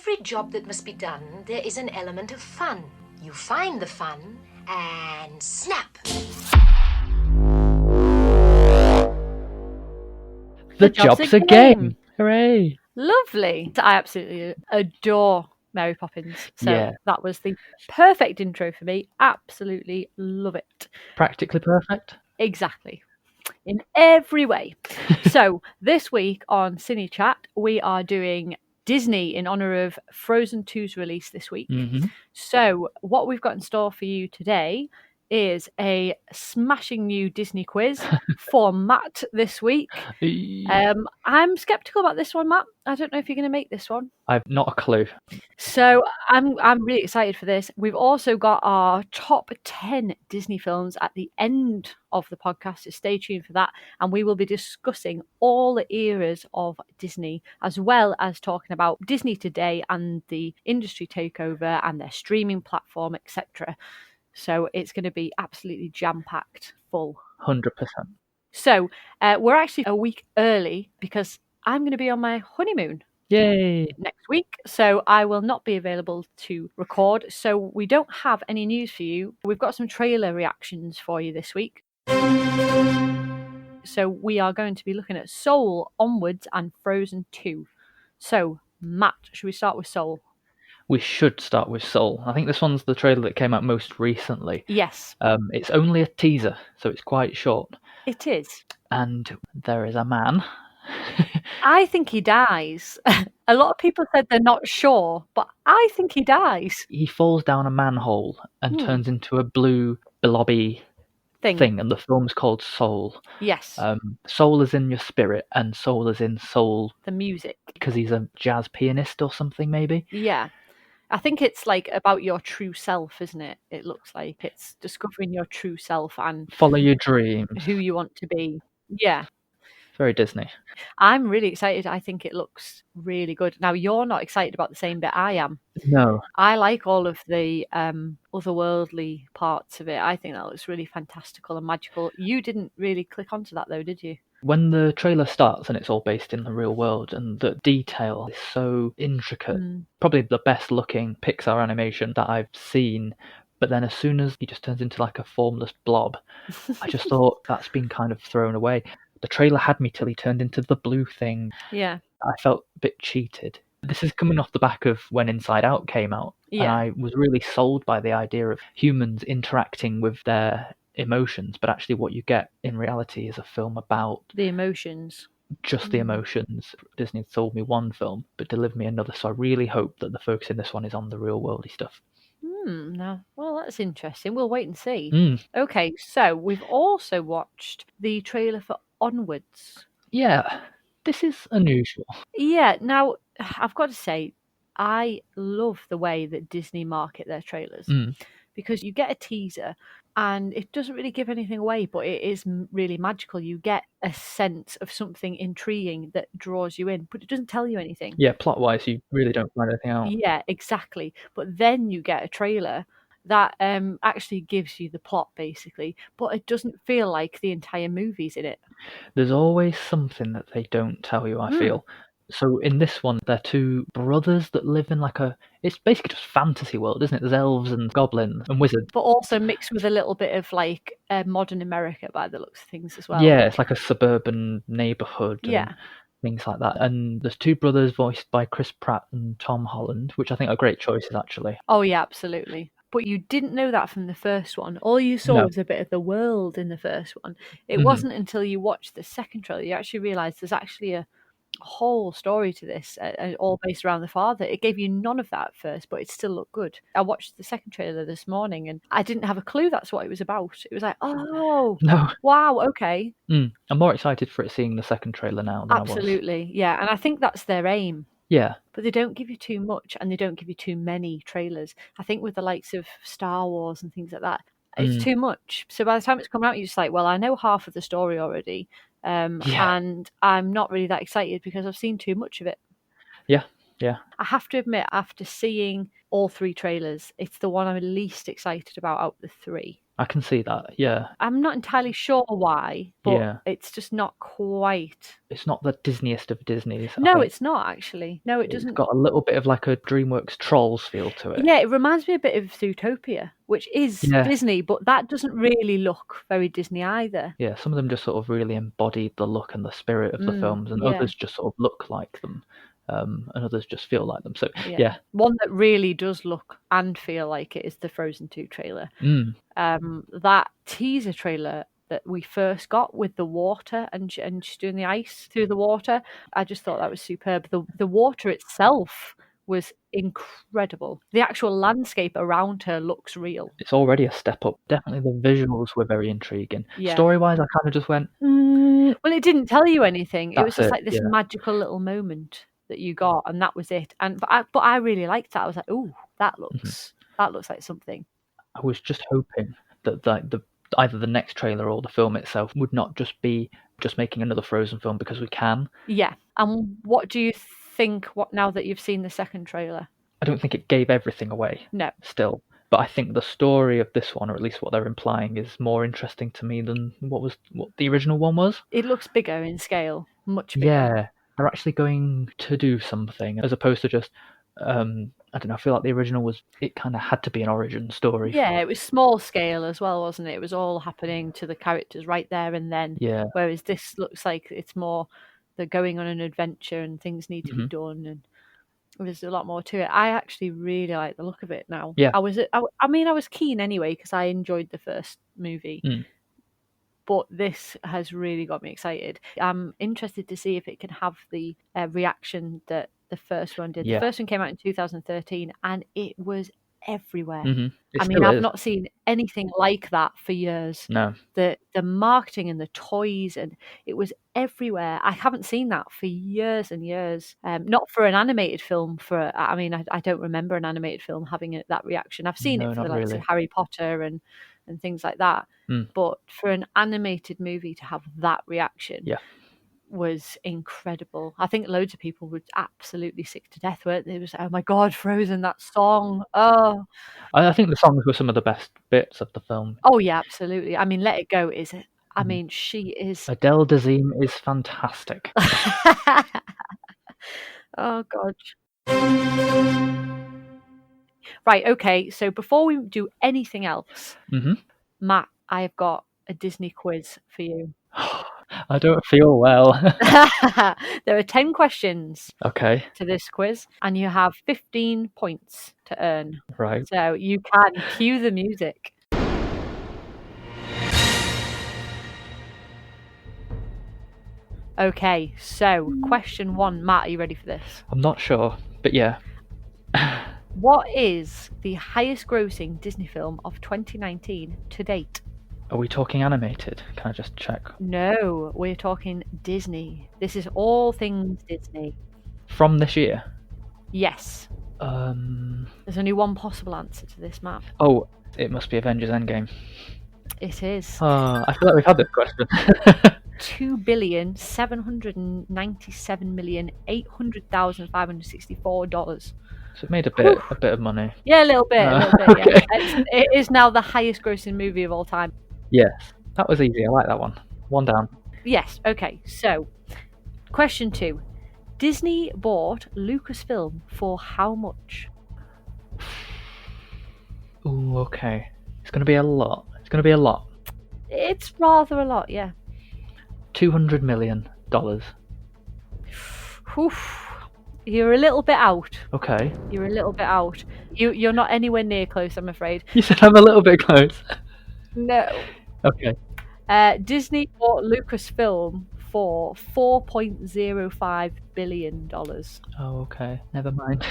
every job that must be done, there is an element of fun. You find the fun and snap. The job's a game. Hooray. Lovely. I absolutely adore Mary Poppins. So Yeah. that was the perfect intro for me. Absolutely love it. Practically perfect. Exactly. In every way. So this week on Cine Chat, we are doing Disney in honor of Frozen 2's release this week. Mm-hmm. So what we've got in store for you today is a smashing new Disney quiz for Matt this week. I'm skeptical about this one, Matt. I don't know if you're going to make this one. I've not a clue. So I'm really excited for this. We've also got our top 10 Disney films at the end of the podcast, so stay tuned for that. And we will be discussing all the eras of Disney, as well as talking about Disney today and the industry takeover and their streaming platform, etc. So it's going to be absolutely jam-packed full. 100%. So we're actually a week early because I'm going to be on my honeymoon. Yay. Next week, so I will not be available to record, so we don't have any news for you. We've got some trailer reactions for you this week. So we are going to be looking at Soul, Onwards and Frozen 2. So Matt, should we start with Soul? We should start with Soul. I think this one's the trailer that came out most recently. Yes. It's only a teaser, so it's quite short. It is. And there is a man. I think he dies. A lot of people said they're not sure, but I think he dies. He falls down a manhole and turns into a blue blobby thing, and the film's called Soul. Yes. Soul is in your spirit, and soul is in soul. The music. Because he's a jazz pianist or something, maybe? Yeah. I think it's like about your true self, isn't it? It looks like it's discovering your true self and follow your dreams, who you want to be. Yeah. Very Disney. I'm really excited. I think it looks really good. Now, you're not excited about the same bit I am. No. I like all of the otherworldly parts of it. I think that looks really fantastical and magical. You didn't really click onto that, though, did you? When the trailer starts and it's all based in the real world and the detail is so intricate, probably the best looking Pixar animation that I've seen. But then as soon as he just turns into like a formless blob, I just thought that's been kind of thrown away. The trailer had me till he turned into the blue thing. Yeah. I felt a bit cheated. This is coming off the back of when Inside Out came out. Yeah. And I was really sold by the idea of humans interacting with their emotions, but actually what you get in reality is a film about the emotions. Just the emotions. Disney sold me one film, but delivered me another, so I really hope that the focus in this one is on the real worldy stuff. No. Well, that's interesting. We'll wait and see. Okay, so we've also watched the trailer for Onwards. Yeah, this is unusual. Yeah, now, I've got to say, I love the way that Disney market their trailers. Because you get a teaser and it doesn't really give anything away, but it is really magical. You get a sense of something intriguing that draws you in, but it doesn't tell you anything. Yeah, plot-wise, you really don't find anything out. Yeah, exactly. But then you get a trailer that actually gives you the plot, basically, but it doesn't feel like the entire movie's in it. There's always something that they don't tell you, I feel. So in this one, they're two brothers that live in it's basically just fantasy world, isn't it? There's elves and goblins and wizards. But also mixed with a little bit of modern America by the looks of things as well. Yeah, it's like a suburban neighborhood. Yeah. Things like that. And there's two brothers voiced by Chris Pratt and Tom Holland, which I think are great choices, actually. Oh, yeah, absolutely. But you didn't know that from the first one. All you saw was a bit of the world in the first one. It wasn't until you watched the second trailer you actually realised there's actually a whole story to this, all based around the father. It gave you none of that at first, but it still looked good. I watched the second trailer this morning and I didn't have a clue that's what it was about. It was like, oh, no, wow, okay. I'm more excited for seeing the second trailer now than Absolutely, I was. Yeah, and I think that's their aim. Yeah. But they don't give you too much and they don't give you too many trailers. I think with the likes of Star Wars and things like that, it's too much. So by the time it's come out, you're just like, well, I know half of the story already. And I'm not really that excited because I've seen too much of it. Yeah. I have to admit, after seeing all three trailers, it's the one I'm least excited about out of the three. I can see that. Yeah. I'm not entirely sure why, but Yeah. it's just not quite. It's not the Disneyest of Disneys. I No, think. it's not actually. No, it It's doesn't. got a little bit of like a DreamWorks Trolls feel to it. Yeah, it reminds me a bit of Zootopia, which is Yeah. Disney, but that doesn't really look very Disney either. Yeah, some of them just sort of really embodied the look and the spirit of the films, and yeah. others just sort of look like them, and others just feel like them. So Yeah. One that really does look and feel like it is the Frozen 2 trailer. That teaser trailer that we first got with the water and she's doing the ice through the water, I just thought that was superb. The water itself was incredible. The actual landscape around her looks real. It's already a step up. Definitely the visuals were very intriguing. Yeah. Story-wise, I kind of just went, well, it didn't tell you anything. It was That's just it, like this yeah. magical little moment that you got, and that was it. But I really liked that. I was like, "Ooh, that looks like something." I was just hoping that either the next trailer or the film itself would not just be just making another Frozen film because we can. Yeah. And what do you think? What now that you've seen the second trailer? I don't think it gave everything away. No. Still. But I think the story of this one, or at least what they're implying, is more interesting to me than what the original one was. It looks bigger in scale, much bigger. Yeah, they're actually going to do something as opposed to just, I don't know, I feel like the original it kind of had to be an origin story. Yeah, it was small scale as well, wasn't it? It was all happening to the characters right there and then. Yeah. Whereas this looks like it's more they're going on an adventure and things need to be done, and there's a lot more to it. I actually really like the look of it now. Yeah. I was keen anyway because I enjoyed the first movie. But this has really got me excited. I'm interested to see if it can have the reaction that the first one did. Yeah. The first one came out in 2013 and it was everywhere. It I mean, still I've is. not seen anything like that for years. No. The marketing and the toys, and it was everywhere. I haven't seen that for years and years. Not for an animated film. I don't remember an animated film having that reaction. I've seen it for the likes of Harry Potter and things like that. But for an animated movie to have that reaction was incredible. I think loads of people were absolutely sick to death with it. It was, oh my God, Frozen, that song. Oh. I think the songs were some of the best bits of the film. Oh, yeah, absolutely. I mean, Let It Go is it. I mean, she is... Adele Dazeem is fantastic. Oh, God. Right, okay, so before we do anything else, Matt, I have got a Disney quiz for you. I don't feel well. There are 10 questions to this quiz, and you have 15 points to earn. Right. So you can cue the music. Okay, so question 1. Matt, are you ready for this? I'm not sure, but yeah. What is the highest grossing Disney film of 2019 to date? Are we talking animated? Can I just check? No, we're talking Disney. This is all things Disney. From this year? Yes. There's only one possible answer to this, Matt. Oh, it must be Avengers Endgame. It is. I feel like we've had this question. $2,797,800,564. So it made a bit of money. Yeah, a little bit. Okay. Yeah. It is now the highest grossing movie of all time. Yes, that was easy. I like that one. One down. Yes. Okay. So, question 2: Disney bought Lucasfilm for how much? Ooh, okay. It's going to be a lot. It's rather a lot, yeah. $200 million. Oof. You're a little bit out. Okay. You're a little bit out. You're not anywhere near close, I'm afraid. You said I'm a little bit close. No. Okay. Disney bought Lucasfilm for $4.05 billion. Oh, okay. Never mind.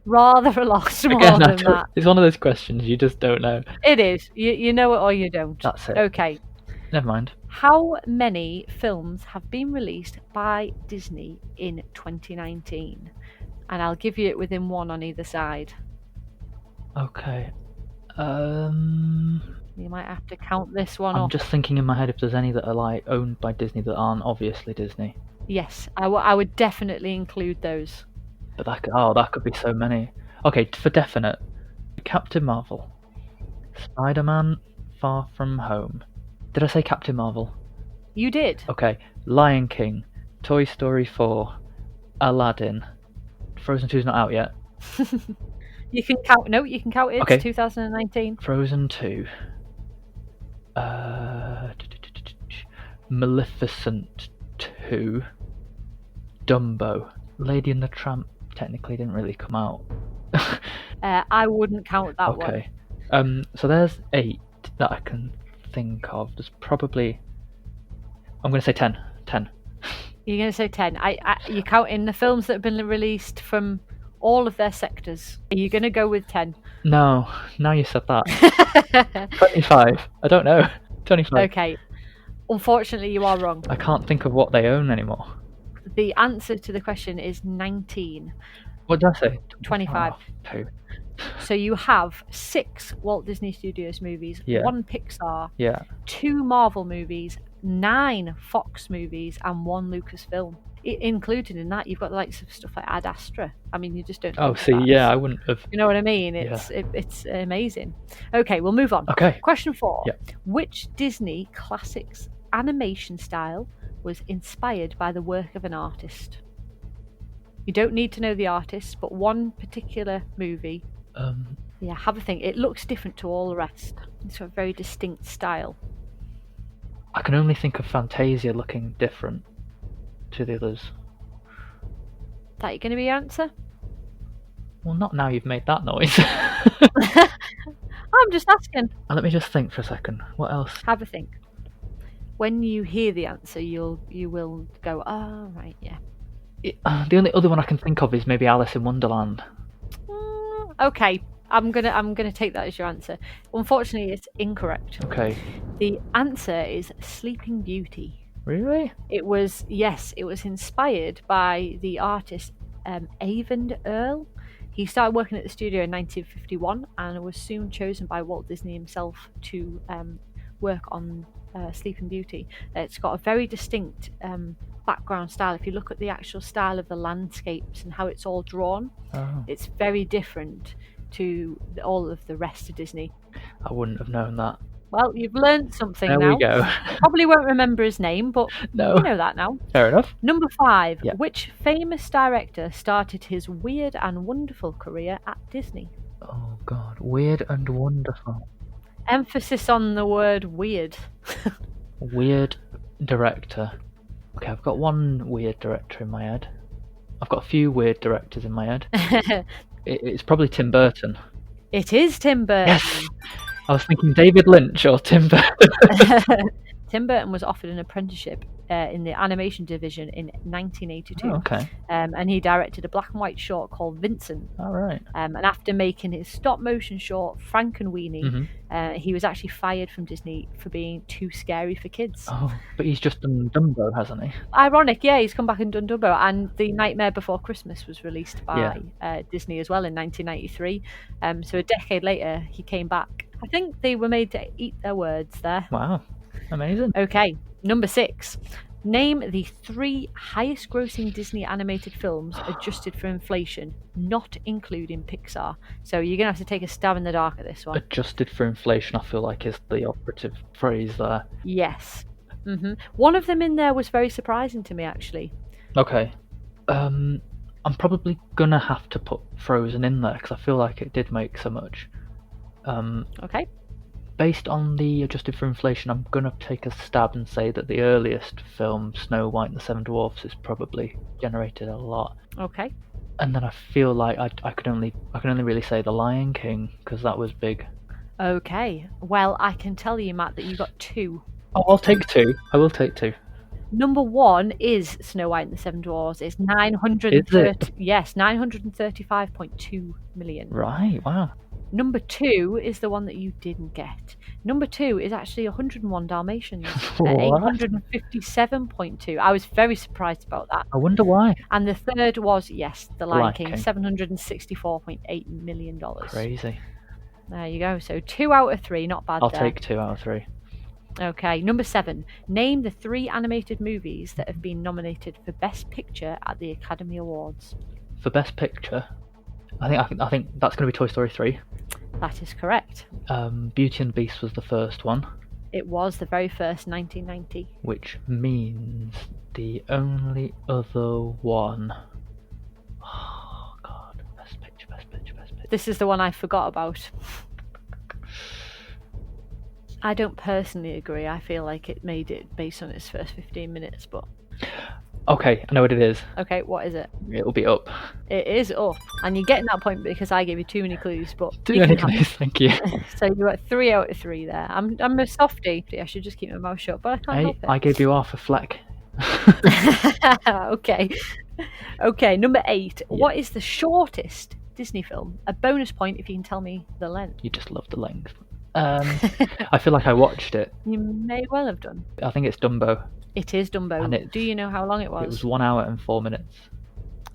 Rather a lot more Again, than that. It's one of those questions you just don't know. It is. You know it or you don't. That's it. Okay. Never mind. How many films have been released by Disney in 2019? And I'll give you it within one on either side. Okay. You might have to count this one I'm off. just thinking in my head if there's any that are like owned by Disney that aren't obviously Disney. Yes, I would definitely include those. But that could be so many. Okay, for definite, Captain Marvel, Spider-Man, Far From Home. Did I say Captain Marvel? You did. Okay. Lion King, Toy Story 4, Aladdin. Frozen 2's not out yet. You can count. No, you can count it. Okay. It's 2019. Frozen 2. Maleficent 2. Dumbo. Lady and the Tramp technically didn't really come out. I wouldn't count that one. Okay. So there's 8 that I can think of. There's probably... I'm going to say 10. 10. You're going to say 10. You count in the films that have been released from all of their sectors. Are you going to go with 10? No, now you said that. 25. I don't know. 25. Okay. Unfortunately, you are wrong. I can't think of what they own anymore. The answer to the question is 19. What did I say? 25. Oh, poo. So you have 6 Walt Disney Studios movies, Yeah. 1 Pixar, Yeah. 2 Marvel movies, 9 Fox movies, and 1 Lucasfilm. Included in that, you've got the likes of stuff like Ad Astra. I mean, you just don't. Oh, think see, that. yeah, I wouldn't have. You know what I mean? It's amazing. Okay, we'll move on. Okay. Question 4. Yeah. Which Disney classics animation style was inspired by the work of an artist? You don't need to know the artist, but one particular movie. Yeah, have a think. It looks different to all the rest. It's got a very distinct style. I can only think of Fantasia looking different to the others. That you going to be your answer? Well, not now you've made that noise. I'm just asking. Let me just think for a second. What else? Have a think. When you hear the answer, you will go, oh, right, yeah. The only other one I can think of is maybe Alice in Wonderland. Okay, I'm gonna take that as your answer. Unfortunately, it's incorrect. Okay. The answer is Sleeping Beauty. Really? It was inspired by the artist Avon Earl. He started working at the studio in 1951 and was soon chosen by Walt Disney himself to work on Sleeping Beauty. It's got a very distinct background style. If you look at the actual style of the landscapes and how it's all drawn, it's very different to all of the rest of Disney. I wouldn't have known that. Well, you've learned something There now. we go. Probably won't remember his name, but No. you know that now. Fair enough. Number 5. Yeah. Which famous director started his weird and wonderful career at Disney? Oh, God. Weird and wonderful. Emphasis on the word weird. Weird director. Okay, I've got one weird director in my head. I've got a few weird directors in my head. It's probably Tim Burton. It is Tim Burton. Yes! I was thinking David Lynch or Tim Burton. Tim Burton was offered an apprenticeship in the animation division in 1982. Oh, okay. And he directed a black and white short called Vincent. All right. And after making his stop motion short Frankenweenie, he was actually fired from Disney for being too scary for kids. Oh, but he's just done Dumbo, hasn't he? Ironic, yeah, he's come back and done Dumbo. And The Nightmare Before Christmas was released by Disney as well in 1993. So a decade later, he came back. I think they were made to eat their words there. Wow. Amazing. Okay, number 6. Name the 3 highest grossing Disney animated films adjusted for inflation, not including Pixar. So you're going to have to take a stab in the dark at this one. Adjusted for inflation, I feel like, is the operative phrase there. Yes. One of them in there was very surprising to me, actually. Okay. I'm probably going to have to put Frozen in there because I feel like it did make so much. Okay. Based on the adjusted for inflation, I'm going to take a stab and say that the earliest film, Snow White and the Seven Dwarfs, has probably generated a lot. Okay. And then I feel like I can only really say The Lion King because that was big. Okay. Well, I can tell you, Matt, that you got 2. Oh, I'll take 2. I will take 2. Number 1 is Snow White and the Seven Dwarfs. It's 935.2 million. Right. Wow. Number 2 is the one that you didn't get. Number 2 is actually 101 Dalmatians at 857.2. I was very surprised about that. I wonder why. And the third was, yes, The Lion King, King. $764.8 million. Crazy. There you go. So 2 out of 3, not bad. I'll there. take 2 out of 3. Okay, number 7. Name the 3 animated movies that have been nominated for Best Picture at the Academy Awards. For Best Picture, I think that's going to be Toy Story 3. That is correct. Beauty and the Beast was the first one, It was the very first 1990. which means the only other one. Oh God! Best picture. This is the one I forgot about. I don't personally agree. I feel like it made it based on its first 15 minutes, but... Okay, I know what it is. Okay, what is it? It'll be Up. It is Up. And you're getting that point because I gave you too many clues, but... Too many clues, thank you. So you got 3 out of 3 there. I'm a softie. I should just keep my mouth shut, but I can't help it. I gave you half a fleck. Okay. Okay, number 8. Yeah. What is the shortest Disney film? A bonus point if you can tell me the length. You just love the length. I feel like I watched it. You may well have done. I think it's Dumbo. It is Dumbo. Do you know how long it was? It was 1 hour and 4 minutes.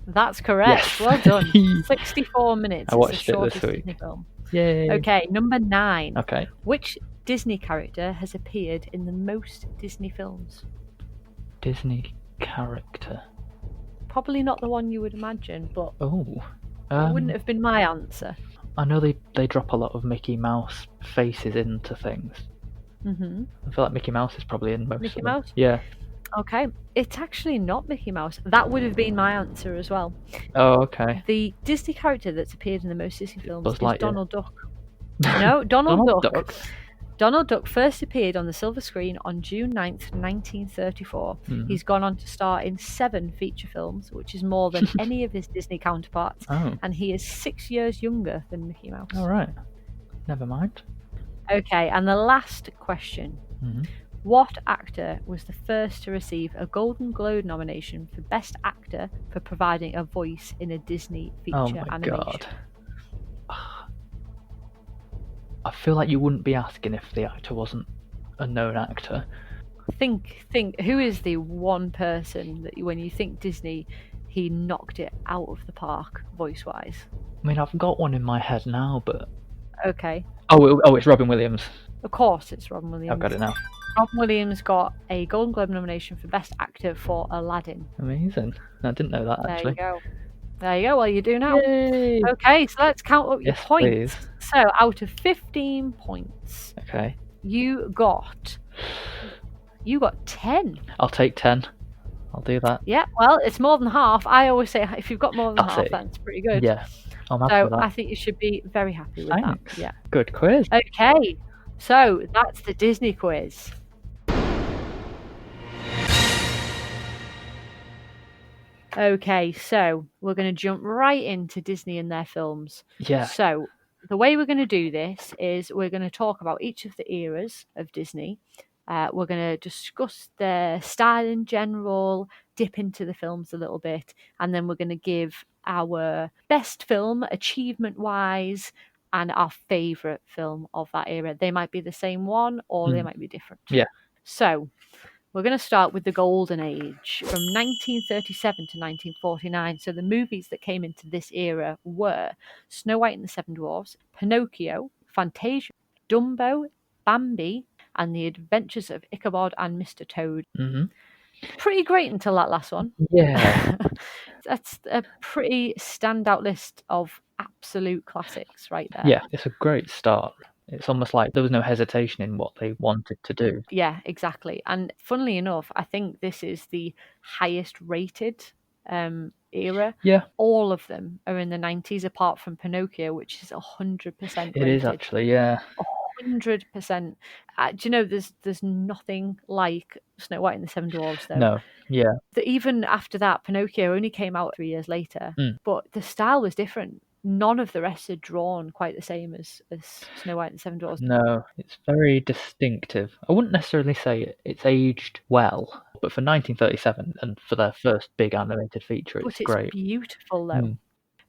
That's correct. Yes. Well done. 64 minutes. I watched it this week. Disney film. Yay. Okay, number 9. Okay. Which Disney character has appeared in the most Disney films? Disney character. Probably not the one you would imagine, but it wouldn't have been my answer. I know they drop a lot of Mickey Mouse faces into things. Mm-hmm. I feel like Mickey Mouse is probably in most Mickey of them. Mouse? Yeah. Okay. It's actually not Mickey Mouse. That would have been my answer as well. Oh, okay. The Disney character that's appeared in the most Disney films is Donald Duck. No, Donald Duck. Donald Duck first appeared on the silver screen on June 9th, 1934. Mm. He's gone on to star in 7 feature films, which is more than any of his Disney counterparts. Oh. And he is 6 years younger than Mickey Mouse. All right. Never mind. Okay, and the last question. Mm-hmm. What actor was the first to receive a Golden Globe nomination for Best Actor for providing a voice in a Disney feature animation? God. I feel like you wouldn't be asking if the actor wasn't a known actor. Think. Who is the one person that when you think Disney, he knocked it out of the park voice-wise? I mean, I've got one in my head now, but... Okay. Oh, it's Robin Williams. Of course it's Robin Williams. I've got it now. Robin Williams got a Golden Globe nomination for Best Actor for Aladdin. Amazing. I didn't know that, actually. There you go. Well, you do now. Yay. Okay, so let's count up your points. Please. So, out of 15 points, okay, you got 10. I'll take 10. I'll do that. Yeah, well, it's more than half. I always say if you've got more than half, that's pretty good. Yeah, I'm happy with that. I think you should be very happy with that. Yeah. Good quiz. Okay, so that's the Disney quiz. Okay, so we're going to jump right into Disney and their films. Yeah. So the way we're going to do this is we're going to talk about each of the eras of Disney. We're going to discuss their style in general, dip into the films a little bit, and then we're going to give our best film achievement-wise and our favourite film of that era. They might be the same one or they might be different. Yeah. So... we're going to start with the Golden Age from 1937 to 1949. So the movies that came into this era were Snow White and the Seven Dwarfs, Pinocchio, Fantasia, Dumbo, Bambi, and The Adventures of Ichabod and Mr. Toad. Mm-hmm. Pretty great until that last one. Yeah. That's a pretty standout list of absolute classics right there. Yeah, it's a great start. It's almost like there was no hesitation in what they wanted to do. Yeah, exactly. And funnily enough, I think this is the highest rated era. Yeah. All of them are in the 90s, apart from Pinocchio, which is 100% rated. It is actually, yeah. 100%. Do you know, there's nothing like Snow White and the Seven Dwarfs, though. No, yeah. Even after that, Pinocchio only came out 3 years later, but the style was different. None of the rest are drawn quite the same as Snow White and the Seven Dwarfs. No, it's very distinctive. I wouldn't necessarily say it's aged well, but for 1937 and for their first big animated feature, it's great. It's beautiful, though.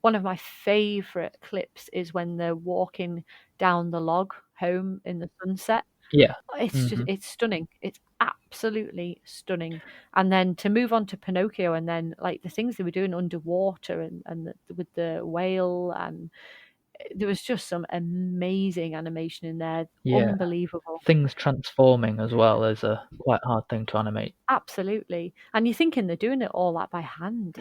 One of my favourite clips is when they're walking down the log home in the sunset. Yeah. It's just, it's stunning. It's absolutely stunning. And then to move on to Pinocchio and then like the things they were doing underwater and with the whale, and there was just some amazing animation in there. Yeah. Unbelievable. Things transforming as well is a quite hard thing to animate. Absolutely. And you're thinking they're doing it all that by hand.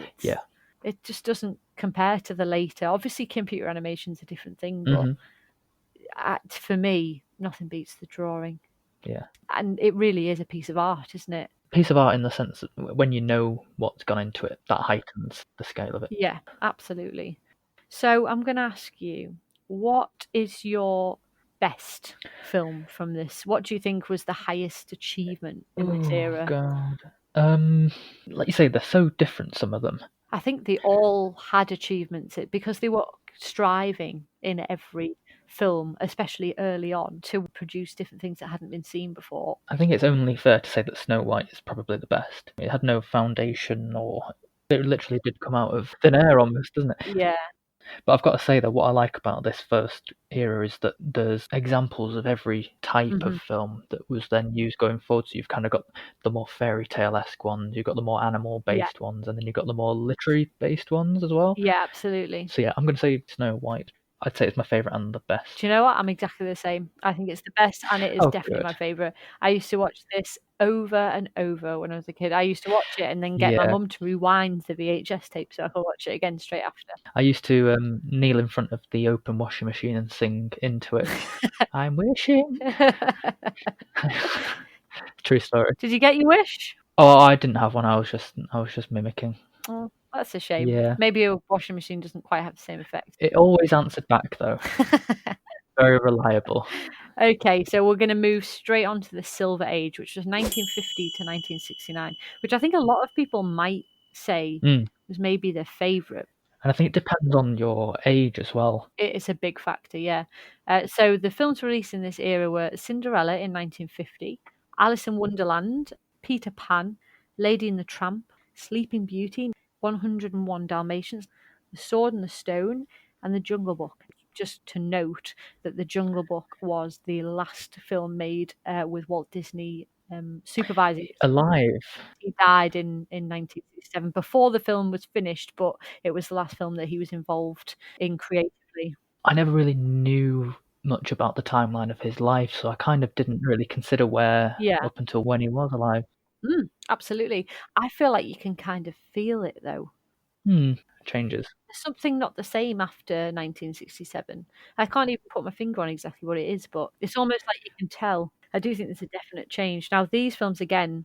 It just doesn't compared to the later. Obviously, computer animation's a different thing, but for me, nothing beats the drawing. Yeah. And it really is a piece of art, isn't it? Piece of art in the sense that when you know what's gone into it, that heightens the scale of it. Yeah, absolutely. So I'm going to ask you, what is your best film from this? What do you think was the highest achievement in this era? God. Like you say, they're so different, some of them. I think they all had achievements because they were striving in every film, especially early on, to produce different things that hadn't been seen before. I think it's only fair to say that Snow White is probably the best. It had no foundation, or it literally did come out of thin air almost, doesn't it? Yeah. But I've got to say that what I like about this first era is that there's examples of every type of film that was then used going forward. So you've kind of got the more fairy tale-esque ones, you've got the more animal-based ones, and then you've got the more literary-based ones as well. Yeah, absolutely. So yeah, I'm going to say Snow White. I'd say it's my favourite and the best. Do you know what? I'm exactly the same. I think it's the best, and it is definitely my favourite. I used to watch this over and over when I was a kid. I used to watch it and then get my mum to rewind the VHS tape so I could watch it again straight after. I used to kneel in front of the open washing machine and sing into it. I'm wishing. True story. Did you get your wish? Oh, I didn't have one. I was just mimicking. Oh, that's a shame. Yeah. Maybe a washing machine doesn't quite have the same effect. It always answered back though. Very reliable. Okay, so we're going to move straight on to the Silver Age, which was 1950 to 1969, which I think a lot of people might say was maybe their favourite. And I think it depends on your age as well. It's a big factor, yeah. So the films released in this era were Cinderella in 1950, Alice in Wonderland, Peter Pan, Lady and the Tramp, Sleeping Beauty, 101 Dalmatians, The Sword and the Stone, and The Jungle Book. Just to note that The Jungle Book was the last film made with Walt Disney supervising. Alive. He died in 1967 before the film was finished, but it was the last film that he was involved in creatively. I never really knew much about the timeline of his life, so I kind of didn't really consider where up until when he was alive. Absolutely. I feel like you can kind of feel it though. Changes. There's something not the same after 1967. I can't even put my finger on exactly what it is, but it's almost like you can tell. I do think there's a definite change. Now, these films, again,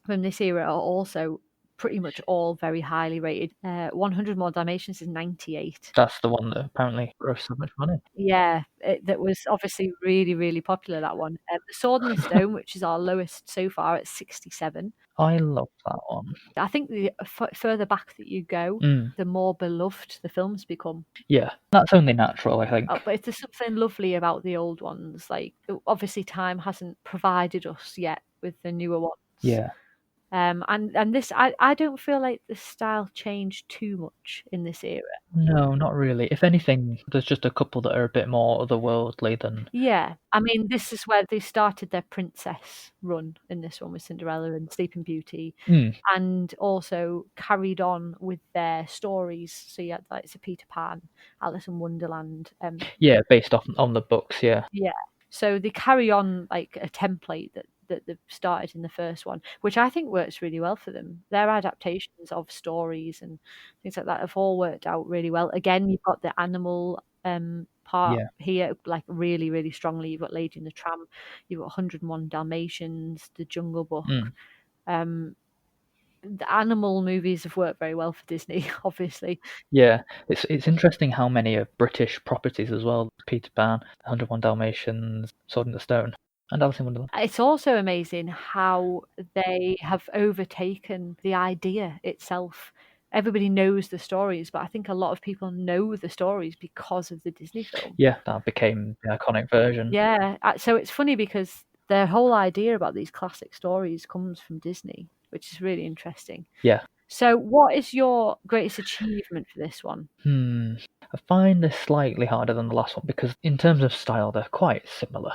from this era are also pretty much all very highly rated. 100 More Dalmatians is 98. That's the one that apparently grossed so much money. Yeah, that was obviously really, really popular, that one. The Sword and the Stone, which is our lowest so far at 67. I love that one. I think the further back that you go, the more beloved the films become. Yeah, that's only natural, I think. But there's something lovely about the old ones. Like, obviously, time hasn't provided us yet with the newer ones. Yeah. And this, I don't feel like the style changed too much in this era. No, not really. If anything, there's just a couple that are a bit more otherworldly than... Yeah. I mean, this is where they started their princess run in this one with Cinderella and Sleeping Beauty, and also carried on with their stories. So you had like Peter Pan, Alice in Wonderland. Yeah, based off on the books, yeah. Yeah. So they carry on like a template that they've started in the first one, which I think works really well for them. Their adaptations of stories and things like that have all worked out really well. Again, you've got the animal part here, like really, really strongly. You've got Lady and the Tramp, you've got 101 Dalmatians, The Jungle Book. The animal movies have worked very well for Disney, obviously. Yeah, it's interesting how many are British properties as well. Peter Pan, 101 Dalmatians, Sword in the Stone, and Alice in Wonderland. It's also amazing how they have overtaken the idea itself. Everybody knows the stories, but I think a lot of people know the stories because of the Disney film. Yeah, that became the iconic version. Yeah, so it's funny because their whole idea about these classic stories comes from Disney, which is really interesting. Yeah. So what is your greatest achievement for this one? I find this slightly harder than the last one because in terms of style, they're quite similar.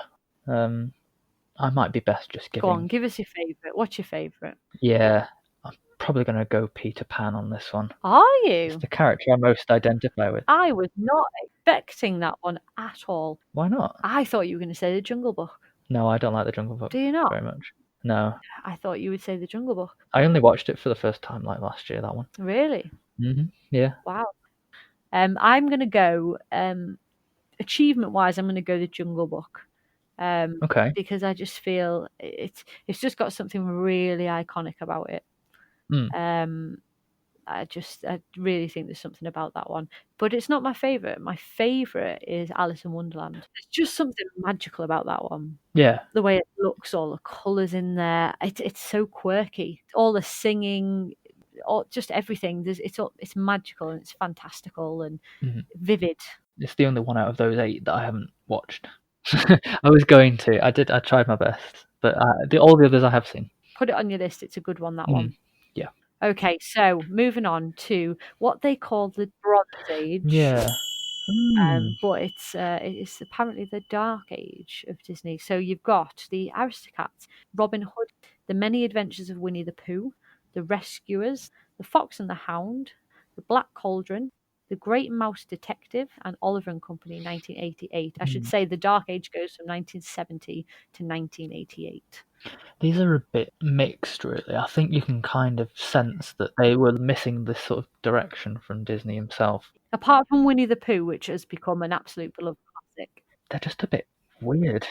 I might be best just giving... Go on, give us your favourite. What's your favourite? Yeah, I'm probably going to go Peter Pan on this one. Are you? It's the character I most identify with. I was not expecting that one at all. Why not? I thought you were going to say The Jungle Book. No, I don't like The Jungle Book. Do you not? Very much. No. I thought you would say The Jungle Book. I only watched it for the first time like last year, that one. Really? Yeah. Wow. I'm going to go, achievement-wise, I'm going to go The Jungle Book. Okay. Because I just feel it's just got something really iconic about it. I really think there's something about that one. But it's not my favourite. My favourite is Alice in Wonderland. There's just something magical about that one. Yeah. The way it looks, all the colours in there. It's so quirky. All the singing, just everything. It's magical and it's fantastical and vivid. It's the only one out of those 8 that I haven't watched. I was going to. I tried my best. But all the others I have seen. Put it on your list. It's a good one, that one. Yeah. Okay, so moving on to what they call the Bronze Age. Yeah. But it's apparently the Dark Age of Disney. So you've got the Aristocats, Robin Hood, The Many Adventures of Winnie the Pooh, The Rescuers, The Fox and the Hound, The Black Cauldron, The Great Mouse Detective, and Oliver and Company, 1988. I should say the Dark Age goes from 1970 to 1988. These are a bit mixed, really. I think you can kind of sense that they were missing this sort of direction from Disney himself. Apart from Winnie the Pooh, which has become an absolute beloved classic. They're just a bit weird.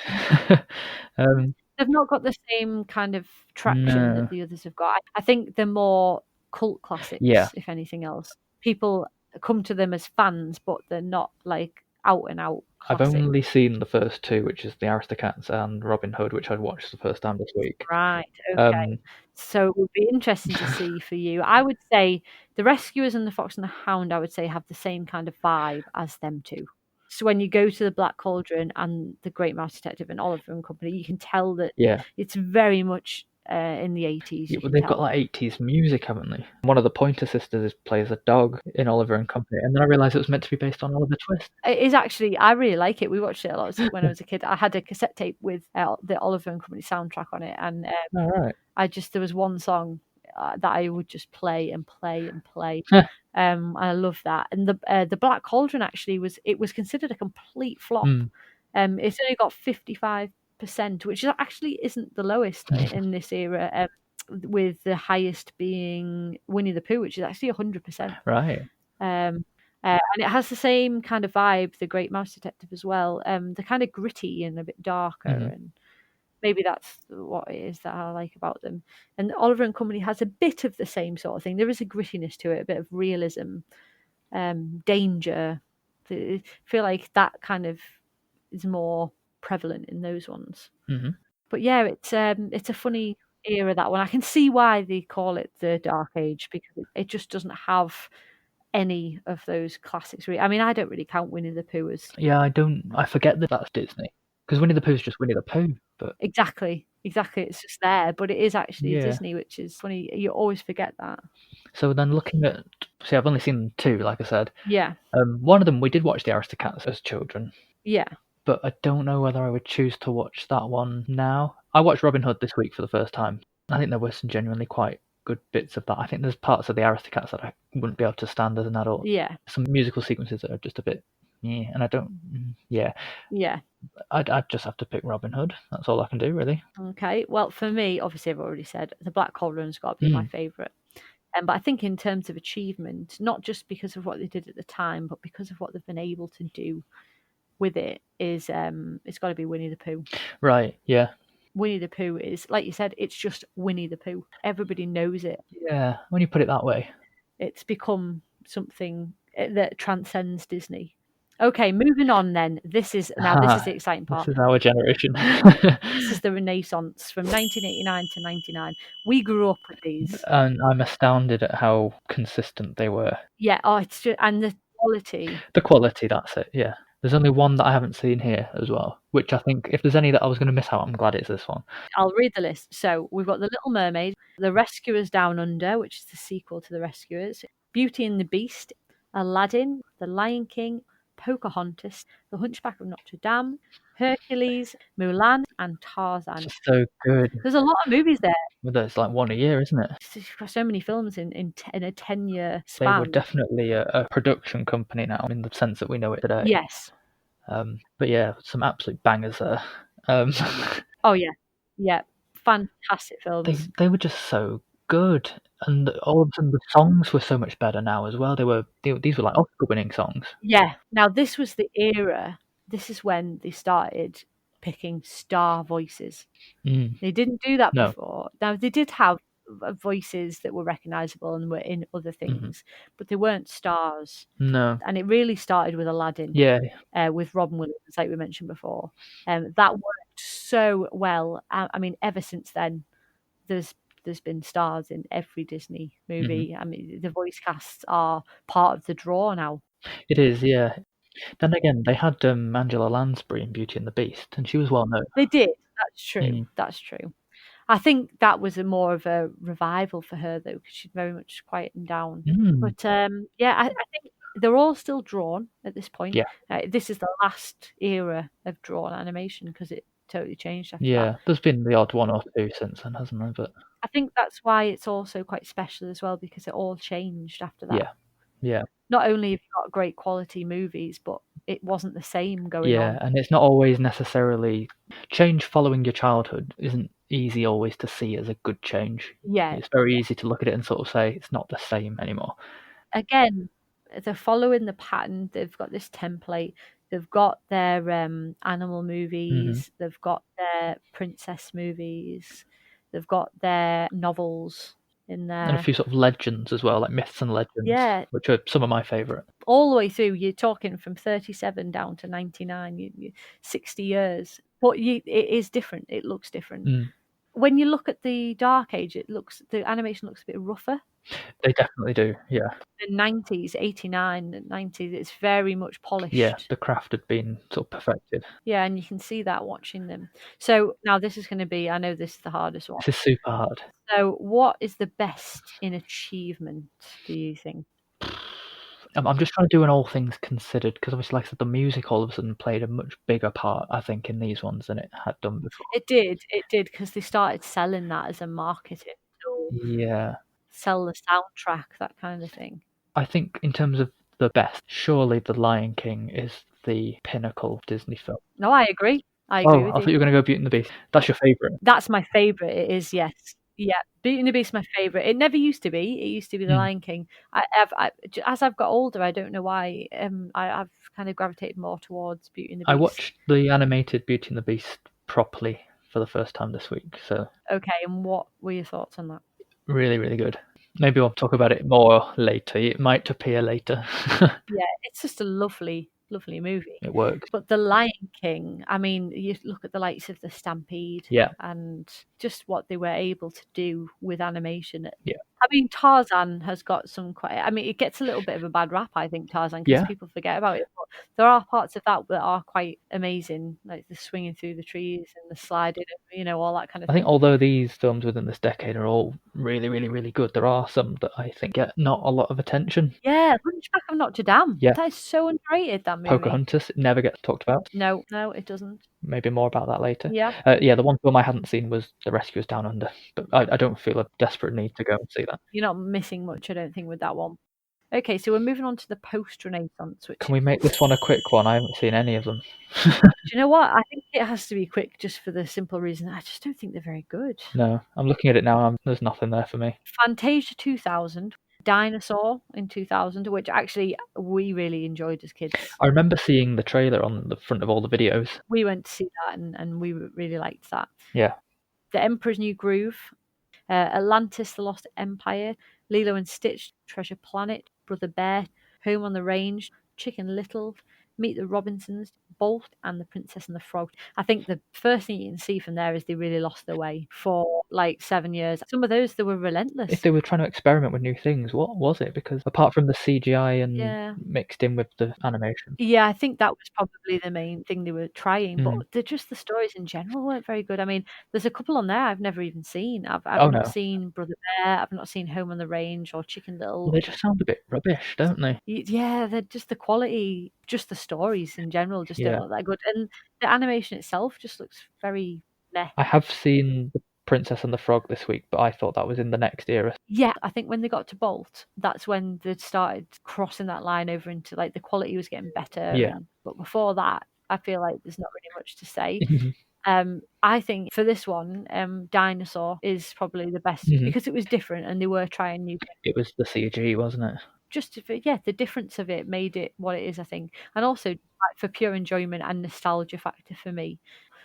They've not got the same kind of traction that the others have got. I think they're more cult classics, if anything else. People come to them as fans, but they're not like out and out classic. I've only seen the first 2, which is the Aristocats and Robin Hood, which I'd watched the first time this week. Right, okay. So it would be interesting to see for you. I would say The Rescuers and The Fox and the Hound, I would say, have the same kind of vibe as them two. So when you go to the Black Cauldron and the Great Mouse Detective and Oliver and Company, you can tell that it's very much in the 80s. Yeah, but they've got like 80s music, haven't they? One of the Pointer Sisters plays a dog in Oliver and Company, and then I realised it was meant to be based on Oliver Twist. It is actually. I really like it. We watched it a lot when I was a kid. I had a cassette tape with the Oliver and Company soundtrack on it, and there was one song that I would just play and play and play. I love that. And the Black Cauldron actually was considered a complete flop. It's only got 55%, which actually isn't the lowest in this era. With the highest being Winnie the Pooh, which is actually 100%. Right. And it has the same kind of vibe, the Great Mouse Detective as well. They're kind of gritty and a bit darker, and maybe that's what it is that I like about them. And Oliver and Company has a bit of the same sort of thing. There is a grittiness to it, a bit of realism, danger. I feel like that kind of is more prevalent in those ones. But yeah, it's a funny era, that one. I can see why they call it the Dark Age, because it just doesn't have any of those classics. I mean, I don't really count Winnie the Pooh as... Yeah, I forget that that's Disney, because Winnie the Pooh is just Winnie the Pooh. But Exactly, it's just there, but it is actually Disney, which is funny. You always forget that. So then looking at... See, I've only seen 2, like I said. Yeah. One of them, we did watch the Aristocats as children. Yeah. But I don't know whether I would choose to watch that one now. I watched Robin Hood this week for the first time. I think there were some genuinely quite good bits of that. I think there's parts of the Aristocats that I wouldn't be able to stand as an adult. Yeah. Some musical sequences that are just a bit... and I don't... Yeah. I'd just have to pick Robin Hood. That's all I can do, really. Okay. Well, for me, obviously, I've already said the Black Cauldron's got to be my favourite. But I think in terms of achievement, not just because of what they did at the time, but because of what they've been able to do with it, is it's got to be Winnie the Pooh. Right, yeah. Winnie the Pooh is, like you said, it's just Winnie the Pooh. Everybody knows it. Yeah, when you put it that way. It's become something that transcends Disney. Okay, moving on then. This is the exciting part. This is our generation. This is the Renaissance from 1989 to 99. We grew up with these. And I'm astounded at how consistent they were. Yeah, it's just, and the quality. The quality, that's it, yeah. There's only one that I haven't seen here as well, which I think if there's any that I was going to miss out, I'm glad it's this one. I'll read the list. So we've got The Little Mermaid, The Rescuers Down Under, which is the sequel to The Rescuers, Beauty and the Beast, Aladdin, The Lion King, Pocahontas, The Hunchback of Notre Dame, Hercules, Mulan, and Tarzan. It's so good. There's a lot of movies there. Well, it's like one a year, isn't it? You've got so many films in a 10-year span. They were definitely a production company now, in the sense that we know it today. Yes. But yeah, some absolute bangers there. Oh yeah, fantastic films. They were just so good, and all of a sudden the songs were so much better now as well. These were like Oscar-winning songs. Yeah. Now this was the era. This is when they started picking star voices. They didn't do that No. before. Now they did have voices that were recognizable and were in other things, but they weren't stars. No. And it really started with Aladdin. Yeah. With Robin Williams, like we mentioned before. That worked so well. I mean, ever since then, there's been stars in every Disney movie. I mean, the voice casts are part of the draw now. It is, yeah. Then again, they had Angela Lansbury in Beauty and the Beast, and she was well known. They did. That's true. That's true. I think that was more of a revival for her, though, because she'd very much quietened down. But yeah, I think they're all still drawn at this point. Yeah. This is the last era of drawn animation because it totally changed after Yeah, that. there's been the odd one or two since then, hasn't there? But I think that's why it's also quite special as well, because it all changed after that. Yeah. Not only have you got great quality movies, but it wasn't the same going on. Yeah, and it's not always necessarily change following your childhood isn't easy always to see as a good change. Yeah. It's very easy to look at it and sort of say it's not the same anymore. Again, they're following the pattern. They've got this template. They've got their animal movies. They've got their princess movies. They've got their novels in there. And a few sort of legends as well, like myths and legends, Yeah. which are some of my favourite. All the way through, you're talking from 37 down to 99, 60 years. But it is different. It looks different. When you look at the Dark Age, the animation looks a bit rougher. They definitely do, yeah. The 90s, 89, 90s, it's very much polished. Yeah, the craft had been sort of perfected. Yeah, and you can see that watching them. So now this is going to be, I know this is the hardest one. This is super hard. So what is the best in achievement, do you think? I'm just trying to do an all things considered, because obviously, like I said, the music all of a sudden played a much bigger part, I think, in these ones than it had done before. It did, because they started selling that as a marketing tool. Yeah. Sell the soundtrack, that kind of thing. I think in terms of the best, surely The Lion King is the pinnacle Disney film. No, I agree. I agree with you. I thought you were going to go Beauty and the Beast. That's your favourite? That's my favourite. It is, yes. Yeah, Beauty and the Beast is my favourite. It never used to be. It used to be The Lion King. As I've got older, I don't know why, I've kind of gravitated more towards Beauty and the Beast. I watched the animated Beauty and the Beast properly for the first time this week. So okay, and what were your thoughts on that? Really, really good. Maybe we'll talk about it more later. It might appear later. Yeah, it's just a lovely, lovely movie. It works. But The Lion King, I mean, you look at the likes of the Stampede, and just what they were able to do with animation. Yeah. I mean, Tarzan has got some quite. I mean, it gets a little bit of a bad rap, I think, Tarzan, because people forget about it. But there are parts of that are quite amazing, like the swinging through the trees and the sliding, all that kind of thing. I think although these films within this decade are all really, really, really good, there are some that I think get not a lot of attention. Yeah, Hunchback of Notre Dame. Yeah. That is so underrated, that movie. Pocahontas, it never gets talked about. No, it doesn't. Maybe more about that later. Yeah. The one film I hadn't seen was The Rescuers Down Under, but I don't feel a desperate need to go and see that. You're not missing much, I don't think, with that one. Okay, so we're moving on to the post-Renaissance. Can we make this one a quick one? I haven't seen any of them. Do you know what? I think it has to be quick just for the simple reason I just don't think they're very good. No, I'm looking at it now. There's nothing there for me. Fantasia 2000, Dinosaur in 2000, which actually we really enjoyed as kids. I remember seeing the trailer on the front of all the videos. We went to see that and we really liked that. Yeah. The Emperor's New Groove, Atlantis, The Lost Empire, Lilo and Stitch, Treasure Planet, Brother Bear, Home on the Range, Chicken Little, Meet the Robinsons, Bolt, and The Princess and the Frog. I think the first thing you can see from there is they really lost their way for like 7 years. Some of those, they were relentless. If they were trying to experiment with new things, what was it? Because apart from the CGI and mixed in with the animation. Yeah, I think that was probably the main thing they were trying, but the stories in general weren't very good. I mean, there's a couple on there I've never even seen. I've not seen Brother Bear, I've not seen Home on the Range or Chicken Little. Well, they just sound a bit rubbish, don't they? Yeah, they're just the quality, just the stories in general just don't look that good. And the animation itself just looks very meh. I have seen The Princess and the Frog this week, but I thought that was in the next era. Yeah, I think when they got to Bolt, that's when they started crossing that line over into like the quality was getting better. Yeah. But before that, I feel like there's not really much to say. I think for this one, Dinosaur is probably the best because it was different and they were trying new things. It was the CG, wasn't it? Just the difference of it made it what it is, I think, and also like, for pure enjoyment and nostalgia factor for me.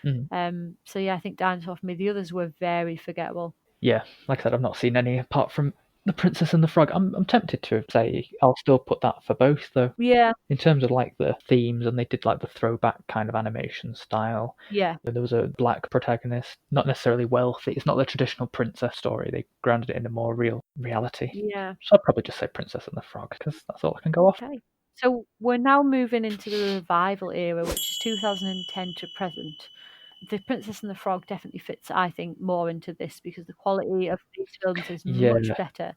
So yeah, I think Dinosaur for me. The others were very forgettable. Yeah, like I said, I've not seen any apart from The Princess and the Frog. I'm tempted to say I'll still put that for both, though. Yeah, In terms of like the themes, and they did like the throwback kind of animation style. yeah, There was a black protagonist, not necessarily wealthy. It's not the traditional princess story. They grounded it in a more real reality. yeah. So I'd probably just say Princess and the Frog because that's all I can go off. Okay. So we're now moving into the revival era, which is 2010 to present. The Princess and the Frog definitely fits, I think, more into this because the quality of these films is much Yeah, better.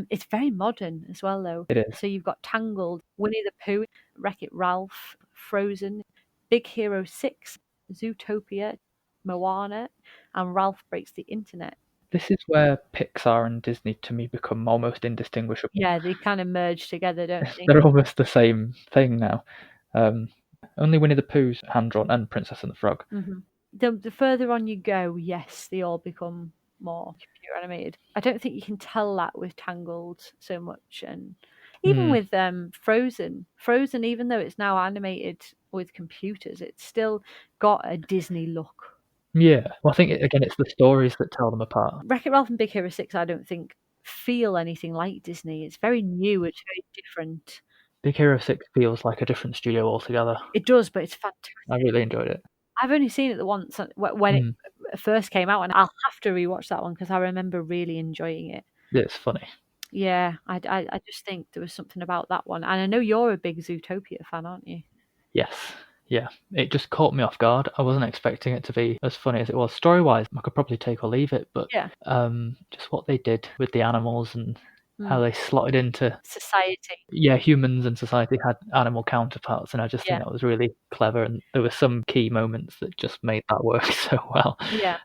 It's very modern as well, though. it is. So you've got Tangled, Winnie the Pooh, Wreck-It Ralph, Frozen, Big Hero 6, Zootopia, Moana, and Ralph Breaks the Internet. This is where Pixar and Disney to me become almost indistinguishable. Yeah, they kind of merge together, don't they? They're almost the same thing now. Only Winnie the Pooh's hand drawn and Princess and the Frog. Mm-hmm. The further on you go, yes, they all become more computer animated. I don't think you can tell that with Tangled so much, and even with Frozen. Frozen, even though it's now animated with computers, it's still got a Disney look. Yeah, well, I think again it's the stories that tell them apart. Wreck-It Ralph and Big Hero 6, I don't think feel anything like Disney. It's very new. It's very different. Big Hero 6 feels like a different studio altogether. It does, but it's fantastic. I really enjoyed it. I've only seen it the once when it first came out, and I'll have to rewatch that one because I remember really enjoying it. It's funny. Yeah, I just think there was something about that one, and I know you're a big Zootopia fan, aren't you? Yes. Yeah, it just caught me off guard. I wasn't expecting it to be as funny as it was. Story-wise, I could probably take or leave it, but Yeah. just what they did with the animals and how they slotted into Society. Yeah, humans and society had animal counterparts, and I just think Yeah. that was really clever. And there were some key moments that just made that work so well. Yeah.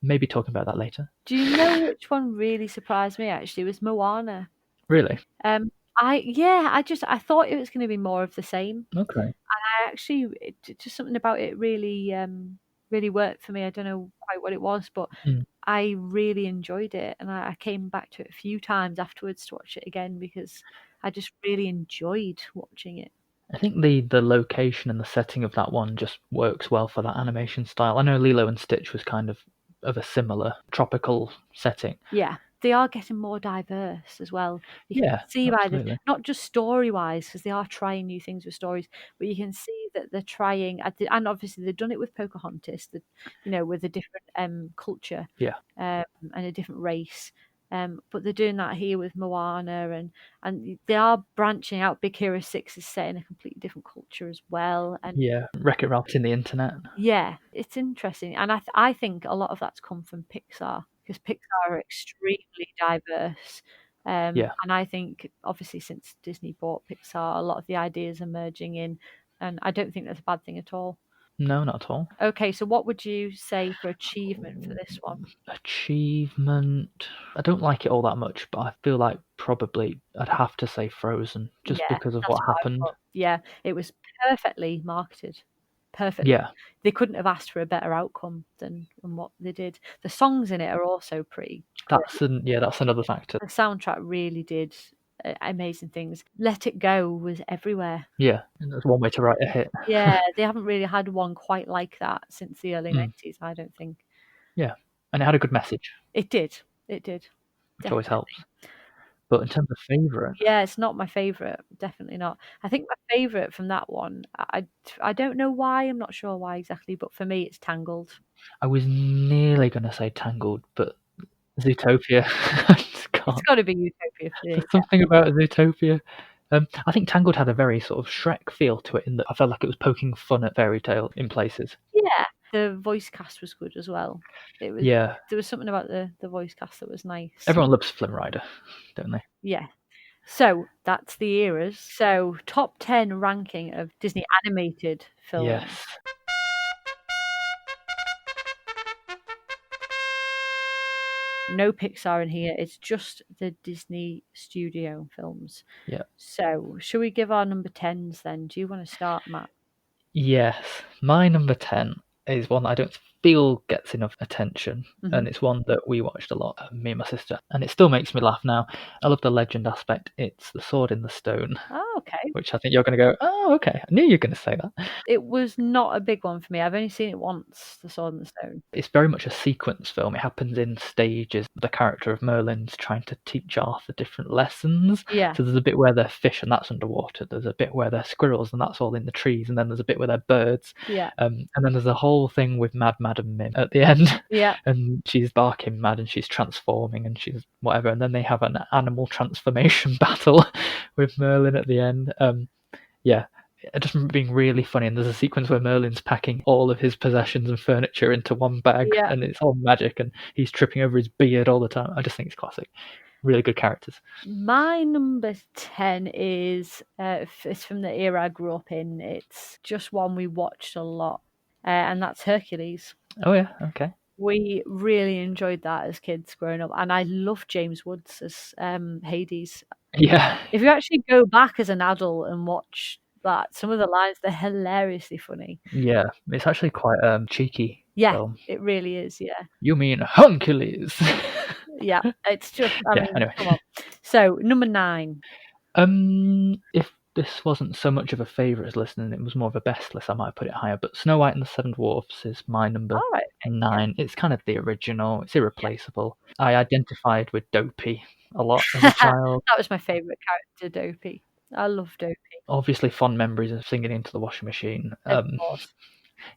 Maybe talking about that later. Do you know which one really surprised me? Actually, it was Moana. Really? I thought it was going to be more of the same. Okay. Just something about it really really worked for me. I don't know quite what it was, but I really enjoyed it, and I came back to it a few times afterwards to watch it again because I just really enjoyed watching it. I think the location and the setting of that one just works well for that animation style. I know Lilo and Stitch was kind of a similar tropical setting. Yeah, they are getting more diverse as well. You can see by the, not just story-wise, because they are trying new things with stories, but you can see that they're trying, and obviously they've done it with Pocahontas, with a different culture, and a different race. But they're doing that here with Moana, and they are branching out. Big Hero 6 is set in a completely different culture as well. And Wreck-It Ralph's in the internet. Yeah, it's interesting, and I think a lot of that's come from Pixar because Pixar are extremely diverse. And I think obviously since Disney bought Pixar, a lot of the ideas are merging in, and I don't think that's a bad thing at all. No, not at all. Okay, so what would you say for achievement for this one? Achievement. I don't like it all that much, but I feel like probably I'd have to say Frozen just because of what happened. Yeah, it was perfectly marketed. Perfectly. Yeah. They couldn't have asked for a better outcome than what they did. The songs in it are also pretty That's another factor. The soundtrack really did amazing things. Let It Go was everywhere. Yeah, and that's one way to write a hit. Yeah, they haven't really had one quite like that since the early 90s, I don't think. Yeah, and it had a good message. It did. Which always helps. But in terms of favourite... Yeah, it's not my favourite. Definitely not. I think my favourite from that one, I don't know why, I'm not sure why exactly, but for me it's Tangled. I was nearly going to say Tangled, but Zootopia. It's got to be Zootopia for me. There's something about Zootopia. I think Tangled had a very sort of Shrek feel to it in that I felt like it was poking fun at fairy tale in places. Yeah, the voice cast was good as well. There was something about the voice cast that was nice. Everyone loves Flynn Rider, don't they? Yeah. So that's the eras. So top 10 ranking of Disney animated films. Yes. No Pixar in here. It's just the Disney studio films. Yeah. So should we give our number 10s then? Do you want to start, Matt? Yes. My number 10 is one that I don't feel gets enough attention, and it's one that we watched a lot, me and my sister, and it still makes me laugh now. I love the legend aspect. It's The Sword in the Stone, Oh, okay. which I think you're going to go, oh, okay, I knew you were going to say that. It was not a big one for me. I've only seen it once, The Sword and the Stone. It's very much a sequence film. It happens in stages. The character of Merlin's trying to teach Arthur different lessons. Yeah. So there's a bit where they're fish and that's underwater. There's a bit where they're squirrels and that's all in the trees. And then there's a bit where they're birds. Yeah. And then there's a whole thing with Mad Madam Mim at the end. Yeah. And she's barking mad and she's transforming and she's whatever. And then they have an animal transformation battle with Merlin at the end. Yeah. I just remember being really funny, and there's a sequence where Merlin's packing all of his possessions and furniture into one bag, Yeah. and it's all magic, and he's tripping over his beard all the time. I just think it's classic. Really good characters. My number 10 is it's from the era I grew up in. It's just one we watched a lot, and that's Hercules. Oh yeah, okay. We really enjoyed that as kids growing up, and I love James Woods as Hades. Yeah. If you actually go back as an adult and watch that, some of the lines, they're hilariously funny. Yeah, it's actually quite cheeky. Yeah, film. it really is. Yeah. You mean Hercules? Yeah, it's just. I Yeah, mean, anyway. come on. So number 9. If this wasn't so much of a favourite as listening, it was more of a best list, I might have put it higher. But Snow White and the Seven Dwarfs is my number All right. 9. It's kind of the original. It's irreplaceable. I identified with Dopey a lot as a child. That was my favourite character, Dopey. I love Dopey. Obviously, fond memories of singing into the washing machine. Of course.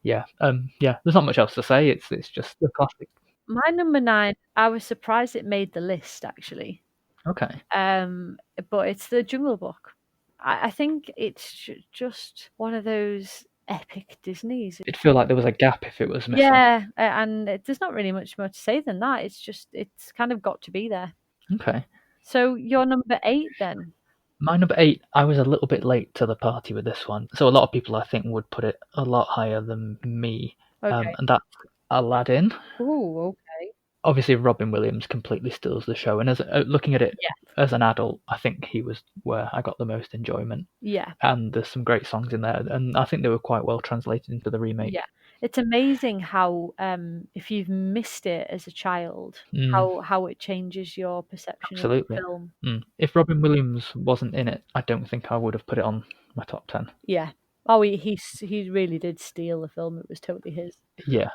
Yeah. There's not much else to say. It's just the classic. My number 9, I was surprised it made the list actually. Okay. But it's The Jungle Book. I think it's just one of those epic Disneys. It'd feel like there was a gap if it was missing. Yeah, and there's not really much more to say than that. It's kind of got to be there. Okay. So your number 8 then? My number 8, I was a little bit late to the party with this one. So a lot of people, I think, would put it a lot higher than me. Okay. And that's Aladdin. Ooh, okay. Obviously, Robin Williams completely steals the show. And as looking at it as an adult, I think he was where I got the most enjoyment. Yeah. And there's some great songs in there. And I think they were quite well translated into the remake. Yeah. It's amazing how, if you've missed it as a child, how it changes your perception of the film. If Robin Williams wasn't in it, I don't think I would have put it on my top 10. Yeah. Oh, he really did steal the film. It was totally his. Yeah.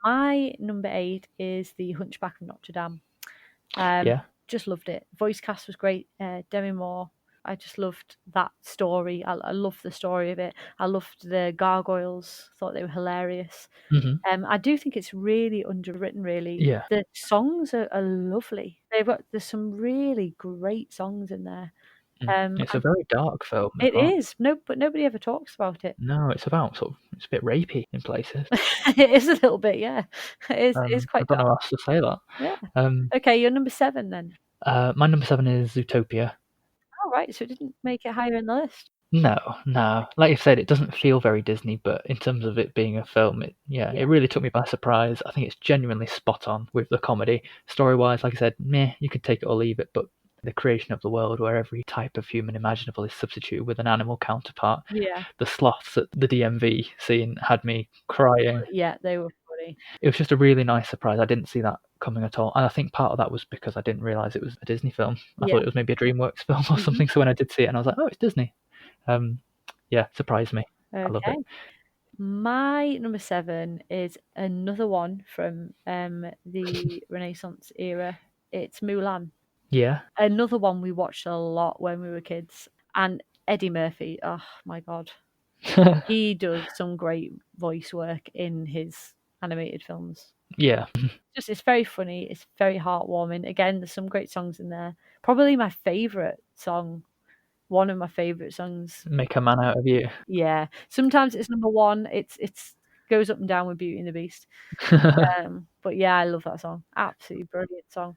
My number 8 is The Hunchback of Notre Dame. Just loved it. Voice cast was great. Demi Moore. I just loved that story. I loved the story of it. I loved the gargoyles. Thought they were hilarious. I do think it's really underwritten. Really, Yeah. The songs are lovely. There's some really great songs in there. It's a very dark film. It is. But nobody ever talks about it. No, it's about it's a bit rapey in places. It is a little bit, yeah. It is quite. I don't know how else to say that. Yeah. Okay, you're number 7 then. My number 7 is Zootopia. Oh, right, so it didn't make it higher in the list. No. Like you said, it doesn't feel very Disney, but in terms of it being a film, it really took me by surprise. I think it's genuinely spot on with the comedy. Story-wise, like I said, you could take it or leave it, but the creation of the world where every type of human imaginable is substituted with an animal counterpart. Yeah. The sloths at the DMV scene had me crying. Yeah, they were funny. It was just a really nice surprise. I didn't see that coming at all. And I think part of that was because I didn't realise it was a Disney film. I thought it was maybe a DreamWorks film or something. So when I did see it, and I was like, oh, it's Disney. Surprised me. Okay. I love it. My number 7 is another one from the Renaissance era. It's Mulan. Yeah. Another one we watched a lot when we were kids. And Eddie Murphy, oh my God. He does some great voice work in his animated films. Yeah. It's very funny. It's very heartwarming. Again, there's some great songs in there. Probably my favourite song. One of my favourite songs. Make a Man Out of You. Yeah. Sometimes it's number 1. It's goes up and down with Beauty and the Beast. But yeah, I love that song. Absolutely brilliant song.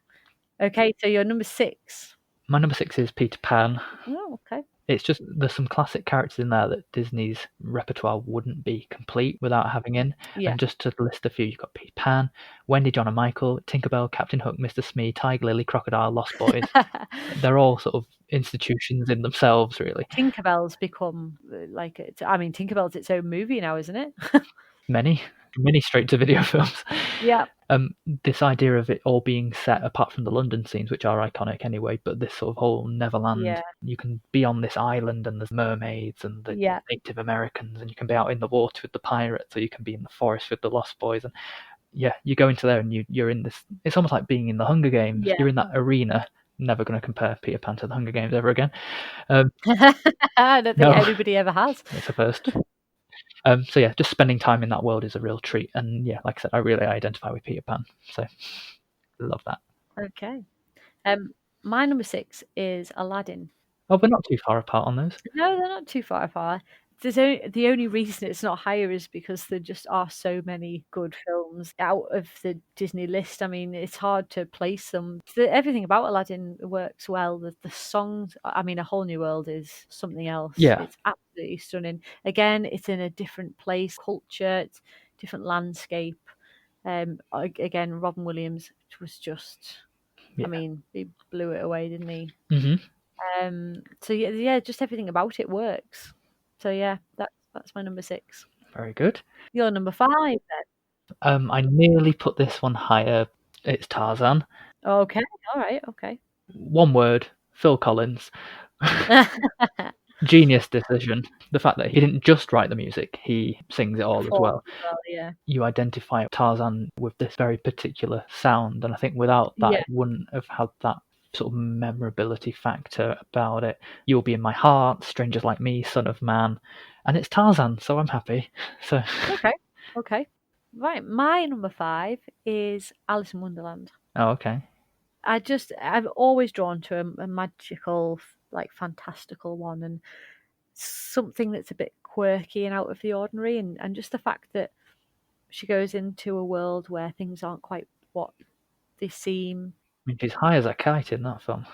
Okay, so your number 6. My number 6 is Peter Pan. Oh, okay. It's just, there's some classic characters in there that Disney's repertoire wouldn't be complete without having in. Yeah. And just to list a few, you've got Peter Pan, Wendy, John and Michael, Tinkerbell, Captain Hook, Mr. Smee, Tiger Lily, Crocodile, Lost Boys. They're all sort of institutions in themselves, really. Tinkerbell's become Tinkerbell's its own movie now, isn't it? Many. mini straight-to-video films. Yeah. This idea of it all being set apart from the London scenes, which are iconic anyway, but this sort of whole Neverland, Yeah. you can be on this island and there's mermaids and the Yeah. Native Americans, and you can be out in the water with the pirates, or you can be in the forest with the Lost Boys, and yeah, you go into there and you're in this. It's almost like being in the Hunger Games. Yeah. You're in that arena. Never going to compare Peter Pan to the Hunger Games ever again. I don't think No. anybody ever has. It's a first. So yeah, just spending time in that world is a real treat. And yeah, like I said, I really identify with Peter Pan. So love that. Okay. My number 6 is Aladdin. Oh, we're not too far apart on those. No, they're not too far apart. The only reason it's not higher is because there just are so many good films out of the Disney list. I mean, it's hard to place them. Everything about Aladdin works well. The songs, I mean, A Whole New World is something else. Yeah. It's absolutely stunning. Again, it's in a different place, culture, it's different landscape. Again, Robin Williams was just, Yeah. I mean, he blew it away, didn't he? Mm-hmm. So yeah, just everything about it works. So yeah, that's my number 6. Very good. Your number 5 then. I nearly put this one higher. It's Tarzan. Okay, all right, okay. One word, Phil Collins. Genius decision. The fact that he didn't just write the music, he sings it all as well. Yeah. You identify Tarzan with this very particular sound, and I think without that, Yeah. it wouldn't have had that sort of memorability factor about it. You'll Be in My Heart, Strangers Like Me, Son of Man, and it's Tarzan, so I'm happy. So Okay. Right, my number 5 is Alice in Wonderland. Oh, okay. I've always drawn to a magical, like fantastical one, and something that's a bit quirky and out of the ordinary, and just the fact that she goes into a world where things aren't quite what they seem. I mean, she's high as a kite in that film.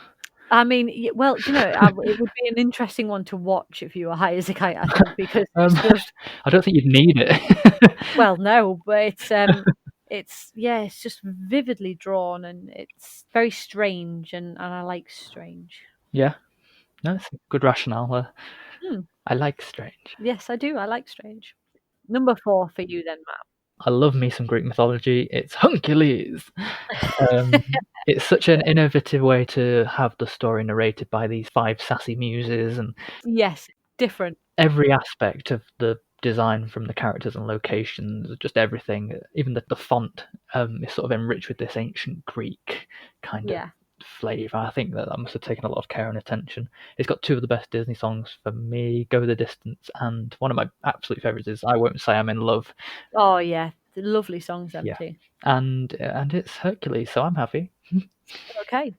I mean, well, you know, it would be an interesting one to watch if you were high as a kite, I think, because it's just, I don't think you'd need it. well, no, but it's just vividly drawn, and it's very strange, and I like strange. Yeah. No, it's a good rationale. I like strange. Yes, I do. I like strange. Number 4 for you then, Matt. I love me some Greek mythology. It's Hercules. It's such an innovative way to have the story narrated by these 5 sassy muses, and Yes, different. every aspect of the design, from the characters and locations, just everything, even the font is sort of enriched with this ancient Greek kind of flavour. I think that must have taken a lot of care and attention. It's got 2 of the best Disney songs for me, Go the Distance, and one of my absolute favourites is I Won't Say I'm in Love. Oh yeah, the lovely songs, them too. And it's Hercules, so I'm happy. Okay.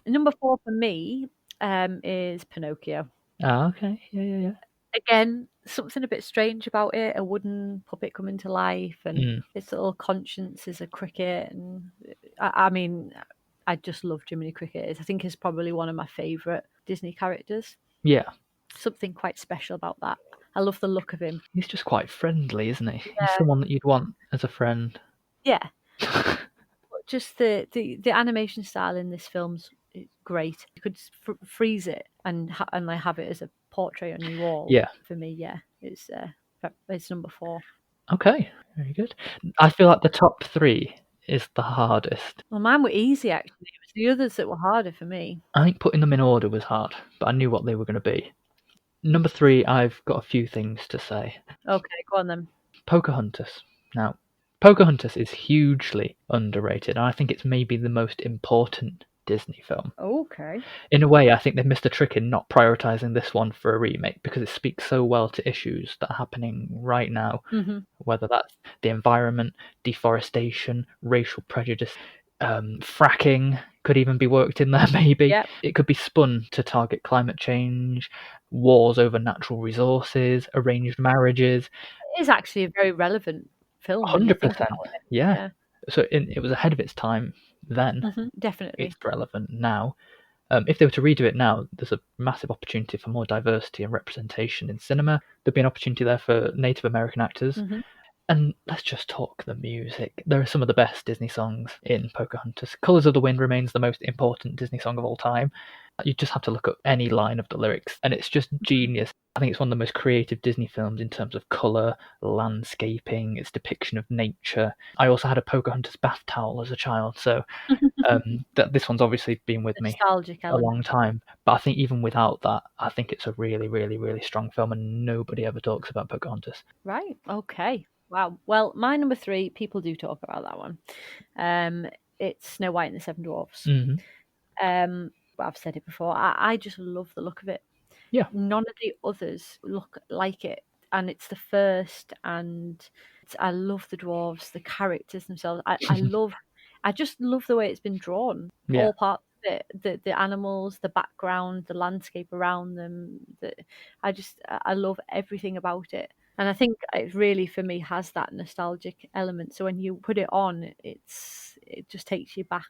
Number 4 for me is Pinocchio. Ah, okay. Yeah. Again, something a bit strange about it, a wooden puppet coming to life, and its little conscience is a cricket, and I mean, I just love Jiminy Cricket. I think he's probably one of my favourite Disney characters. Yeah. Something quite special about that. I love the look of him. He's just quite friendly, isn't he? Yeah. He's someone that you'd want as a friend. Yeah. But just the animation style in this film's great. You could freeze it and like have it as a portrait on your wall. Yeah. For me, yeah, it's number 4. Okay, very good. I feel like the top 3 is the hardest. Well, mine were easy actually. It was the others that were harder for me. I think putting them in order was hard, but I knew what they were going to be. Number 3, I've got a few things to say. Okay, go on then. Pocahontas. Now, Pocahontas is hugely underrated, and I think it's maybe the most important Disney film. Okay. In a way, I think they've missed a trick in not prioritising this one for a remake, because it speaks so well to issues that are happening right now, whether that's the environment, deforestation, racial prejudice, fracking could even be worked in there maybe. Yep. It could be spun to target climate change, wars over natural resources, arranged marriages. It is actually a very relevant film. 100%. Yeah. So it was ahead of its time then. Definitely. It's relevant now. If they were to redo it now, there's a massive opportunity for more diversity and representation in cinema. There'd be an opportunity there for Native American actors. And let's just talk the music. There are some of the best Disney songs in Pocahontas. Colours of the Wind remains the most important Disney song of all time. You just have to look up any line of the lyrics, and it's just genius. I think it's one of the most creative Disney films in terms of colour, landscaping, its depiction of nature. I also had a Pocahontas bath towel as a child, so this one's obviously been with me Nostalgic a element. long time. But I think even without that, I think it's a really, really, really strong film, and nobody ever talks about Pocahontas. Right. Okay. Wow. Well, my number 3, people do talk about that one. It's Snow White and the Seven Dwarfs. I've said it before. I just love the look of it. Yeah. None of the others look like it, and it's the first. And I love the dwarves, the characters themselves. I just love the way it's been drawn. Yeah. All parts of it, the animals, the background, the landscape around them. I love everything about it. And I think it really, for me, has that nostalgic element. So when you put it on, it just takes you back.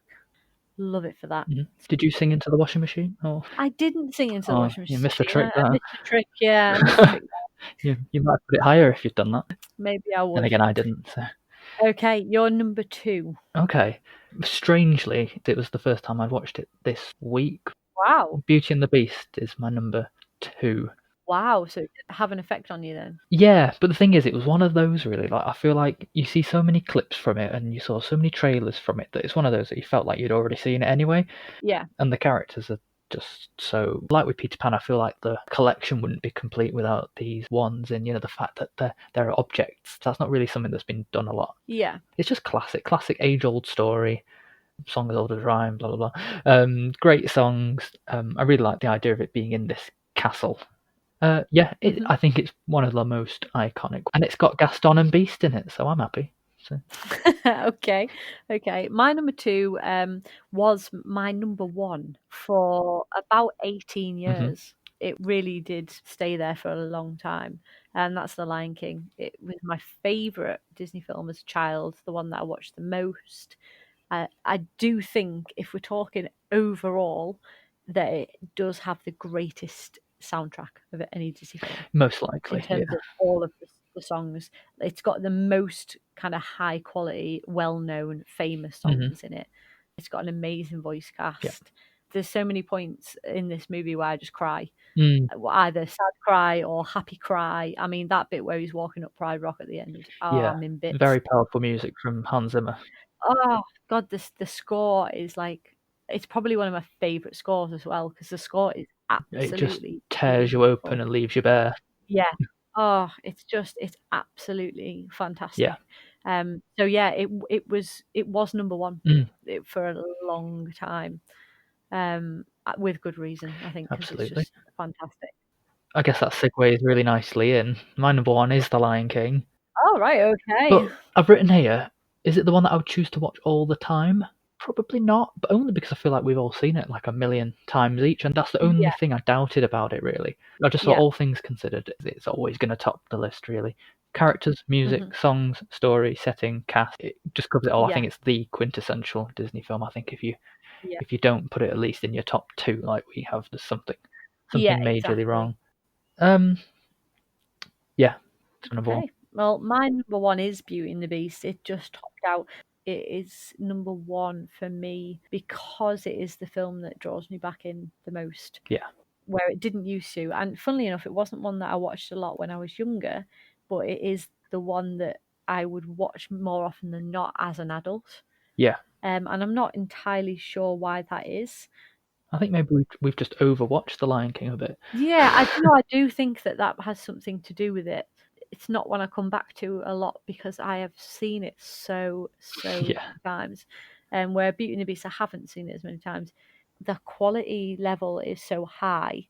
Love it for that. Did you sing Into the Washing Machine? Or I didn't sing Into the Washing Machine. You missed a trick I there. missed a trick, yeah. I missed a trick there. You might put it higher if you'd done that. Maybe I would. And again, I didn't. So. Okay, you're number 2. Okay. Strangely, it was the first time I'd watched it this week. Wow. Beauty and the Beast is my number 2. Wow, so it did have an effect on you then? Yeah, but the thing is, it was one of those really, like, I feel like you see so many clips from it and you saw so many trailers from it that it's one of those that you felt like you'd already seen it anyway. Yeah. And the characters are just so, like with Peter Pan, I feel like the collection wouldn't be complete without these ones, and the fact that they're objects. That's not really something that's been done a lot. Yeah. It's just classic age-old story. Song as old as rhyme, blah blah blah. Great songs. I really like the idea of it being in this castle. I think it's one of the most iconic, and it's got Gaston and Beast in it, so I'm happy. So. Okay. My number 2 was my number 1 for about 18 years. It really did stay there for a long time, and that's The Lion King. It was my favourite Disney film as a child, the one that I watched the most. I do think, if we're talking overall, that it does have the greatest soundtrack of any Disney film. Most likely, in terms of all of the songs. It's got the most kind of high quality, well-known, famous songs in it. It's got an amazing voice cast. Yeah. There's so many points in this movie where I just cry. Either sad cry or happy cry. I mean, that bit where he's walking up Pride Rock at the end. I'm in bits. Very powerful music from Hans Zimmer. Oh God, the score is like, it's probably one of my favourite scores as well, because the score is absolutely, it just tears you open and leaves you bare. Yeah. Oh, it's absolutely fantastic. Yeah. So yeah, it was number 1 for a long time. With good reason, I think, because it's just fantastic. I guess that segues really nicely in. My number 1 is The Lion King. Oh, right, okay. But I've written here, is it the one that I would choose to watch all the time? Probably not, but only because I feel like we've all seen it like a million times each, and that's the only thing I doubted about it, really. I just thought, all things considered, it's always going to top the list, really. Characters, music, songs, story, setting, cast, it just covers it all. I think it's the quintessential Disney film. I think if you don't put it at least in your top 2 like we have, there's something majorly wrong. Number 1. Well, my number 1 is Beauty and the Beast. It just topped out. It is number 1 for me because it is the film that draws me back in the most. Yeah. Where it didn't used to. And funnily enough, it wasn't one that I watched a lot when I was younger, but it is the one that I would watch more often than not as an adult. Yeah. And I'm not entirely sure why that is. I think maybe we've just overwatched The Lion King a bit. Yeah, I do think that has something to do with it. It's not one I come back to a lot because I have seen it so many times. And where Beauty and the Beast, I haven't seen it as many times. The quality level is so high.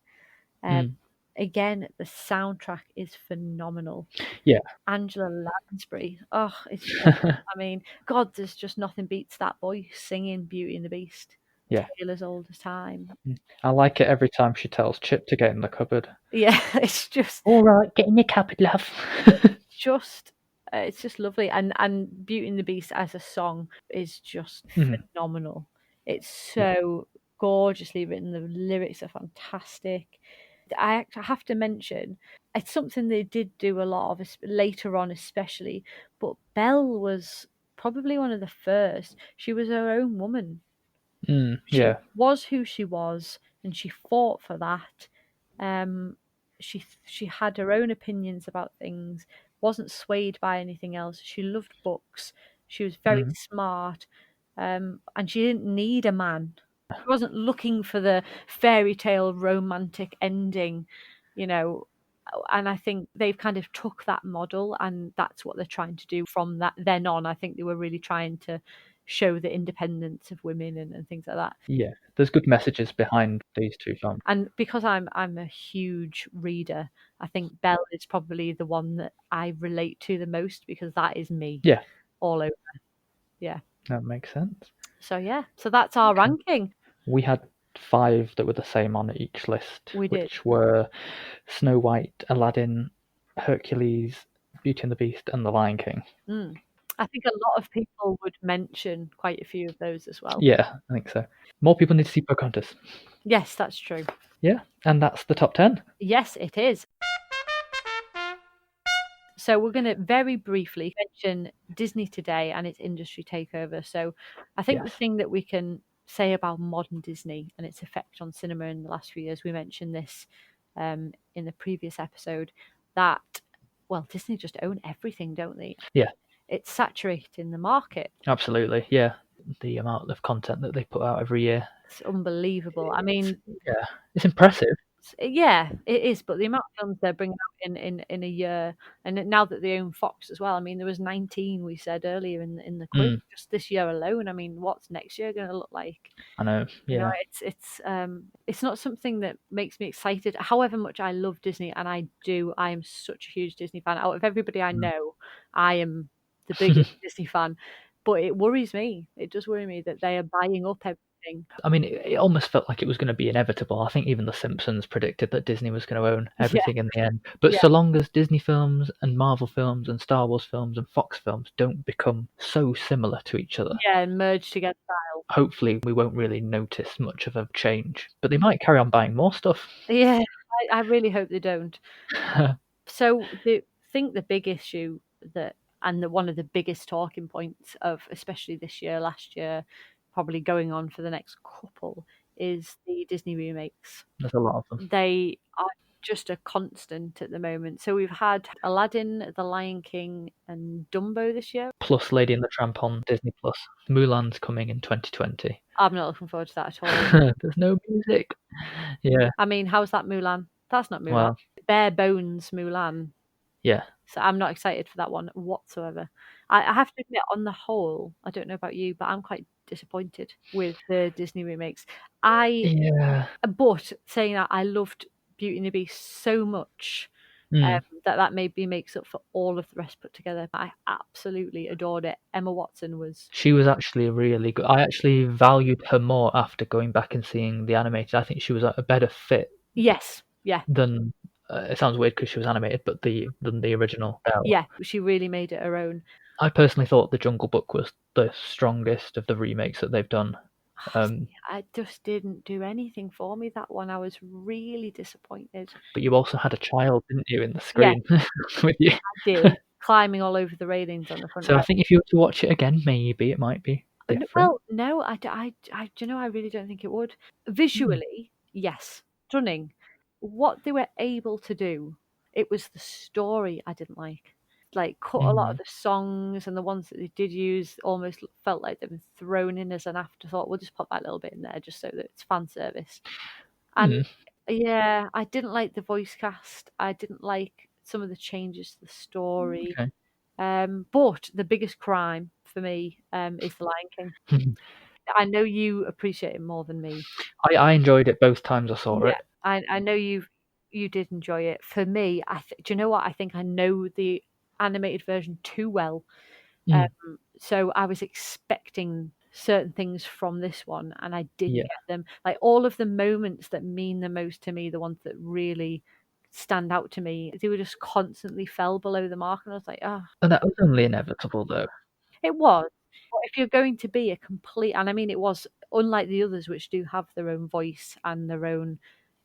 Again, the soundtrack is phenomenal. Yeah. Angela Lansbury. Oh, it's just, I mean, God, there's just nothing beats that voice singing Beauty and the Beast. Yeah. Tale as old as time. I like it every time she tells Chip to get in the cupboard. Yeah, it's just... All right, get in the cupboard, love. It's just lovely. And Beauty and the Beast as a song is just phenomenal. It's so gorgeously written. The lyrics are fantastic. I have to mention, it's something they did do a lot of later on especially, but Belle was probably one of the first. She was her own woman. She was who she was. and she fought for that. She had her own opinions about things, wasn't swayed by anything else. She loved books. She was very smart, and she didn't need a man. She wasn't looking for the fairy tale romantic ending, you know. And I think they've kind of took that model, and that's what they're trying to do from that then on. I think they were really trying to show the independence of women and things like that. Yeah, there's good messages behind these two films. And because I'm a huge reader, I think Belle is probably the one that I relate to the most, because that is me. Yeah, all over. Yeah. that makes sense. So yeah, so that's our ranking. We had 5 that were the same on each list, We did. which were Snow White, Aladdin, Hercules, Beauty and the Beast, and The Lion King. I think a lot of people would mention quite a few of those as well. Yeah, I think so. More people need to see Pocahontas. Yes, that's true. Yeah, and that's the top 10. Yes, it is. So we're going to very briefly mention Disney today and its industry takeover. So I think the thing that we can say about modern Disney and its effect on cinema in the last few years, we mentioned this in the previous episode, that, well, Disney just own everything, don't they? Yeah. It's saturating the market. Absolutely, yeah. The amount of content that they put out every year. It's unbelievable. I mean, yeah, it's impressive. Yeah, it is. But the amount of films they're bringing out in a year, and now that they own Fox as well. I mean, there was 19 we said earlier in the quiz just this year alone. I mean, what's next year going to look like? I know. Yeah, you know, it's not something that makes me excited. However much I love Disney, and I am such a huge Disney fan. Out of everybody I know, I am the biggest Disney fan. But it worries me. It does worry me that they are buying up everything. I mean, it almost felt like it was going to be inevitable. I think even The Simpsons predicted that Disney was going to own everything in the end. But so long as Disney films and Marvel films and Star Wars films and Fox films don't become so similar to each other, and merge together style, hopefully we won't really notice much of a change. But they might carry on buying more stuff. Yeah, I really hope they don't. So I think the big issue one of the biggest talking points of especially this year, last year, probably going on for the next couple, is the Disney remakes. There's a lot of them. They are just a constant at the moment. So we've had Aladdin, The Lion King, and Dumbo this year. Plus Lady and the Tramp on Disney Plus. Mulan's coming in 2020. I'm not looking forward to that at all. There's no music. Yeah. I mean, how's that Mulan? That's not Mulan. Well, bare bones Mulan. Yeah. So I'm not excited for that one whatsoever. I have to admit, on the whole, I don't know about you, but I'm quite disappointed with the Disney remakes. But saying that, I loved Beauty and the Beast so much that maybe makes up for all of the rest put together. I absolutely adored it. Emma Watson She was actually really good. I actually valued her more after going back and seeing the animated. I think she was a better fit. Yes. Yeah. Than it sounds weird because she was animated, but than the original Belle. Yeah, she really made it her own. I personally thought The Jungle Book was the strongest of the remakes that they've done. I just didn't do anything for me, that one. I was really disappointed. But you also had a child, didn't you, in the screen with you? I did, climbing all over the railings on the front. So I think if you were to watch it again, maybe it might be different. Well, no, I really don't think it would. Visually, yes, stunning. What they were able to do, it was the story I didn't like. Like, cut a lot of the songs, and the ones that they did use almost felt like they've been thrown in as an afterthought. We'll just pop that little bit in there just so that it's fan service. And yeah, I didn't like the voice cast. I didn't like some of the changes to the story. Okay. But the biggest crime for me is The Lion King. I know you appreciate it more than me. I enjoyed it both times I saw it. I know you did enjoy it. For me, do you know what? I think I know the animated version too well. So I was expecting certain things from this one, and I didn't get them. Like, all of the moments that mean the most to me, the ones that really stand out to me, they were just constantly fell below the mark, and I was like, oh. And that was only inevitable, though. It was. But if you're going to be a complete, and I mean, it was unlike the others, which do have their own voice and their own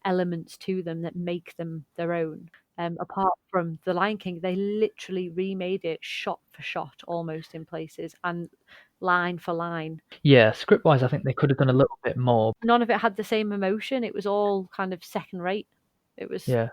elements to them that make them their own. Apart from The Lion King, they literally remade it shot for shot almost in places, and line for line. Yeah, script-wise, I think they could have done a little bit more. None of it had the same emotion. It was all kind of second rate. It was Yeah.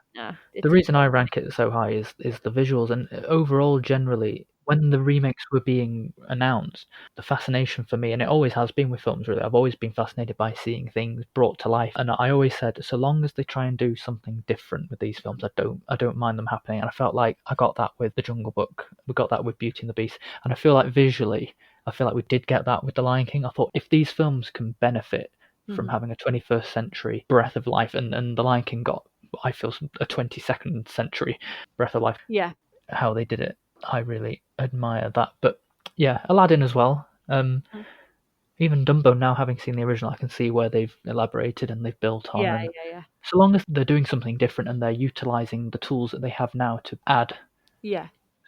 it The reason I rank it so high is the visuals, and overall, generally, when the remakes were being announced, the fascination for me, and it always has been with films really, I've always been fascinated by seeing things brought to life, and I always said, so long as they try and do something different with these films, I don't mind them happening. And I felt like I got that with The Jungle Book, we got that with Beauty and the Beast, and I feel like visually, I feel like we did get that with The Lion King. I thought if these films can benefit from having a 21st century breath of life, and The Lion King got, I feel, a 22nd century breath of life. Yeah. How they did it, I really admire that. But yeah, Aladdin as well. Even Dumbo, now having seen the original, I can see where they've elaborated and they've built on. Yeah, and yeah. So long as they're doing something different and they're utilising the tools that they have now to add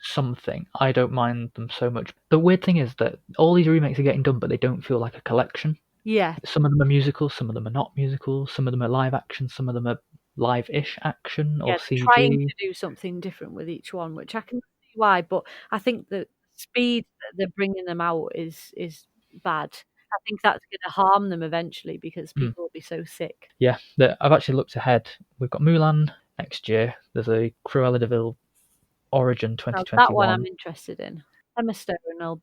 something, I don't mind them so much. The weird thing is that all these remakes are getting done, but they don't feel like a collection. Yeah. Some of them are musicals, some of them are not musicals, some of them are live action, some of them are live-ish action or CG. Trying to do something different with each one, which I can see why, but I think the speed that they're bringing them out is bad. I think that's going to harm them eventually because people will be so sick. Yeah, I've actually looked ahead. We've got Mulan next year. There's a Cruella de Vil Origin 2021. That one I'm interested in. Emma Stone,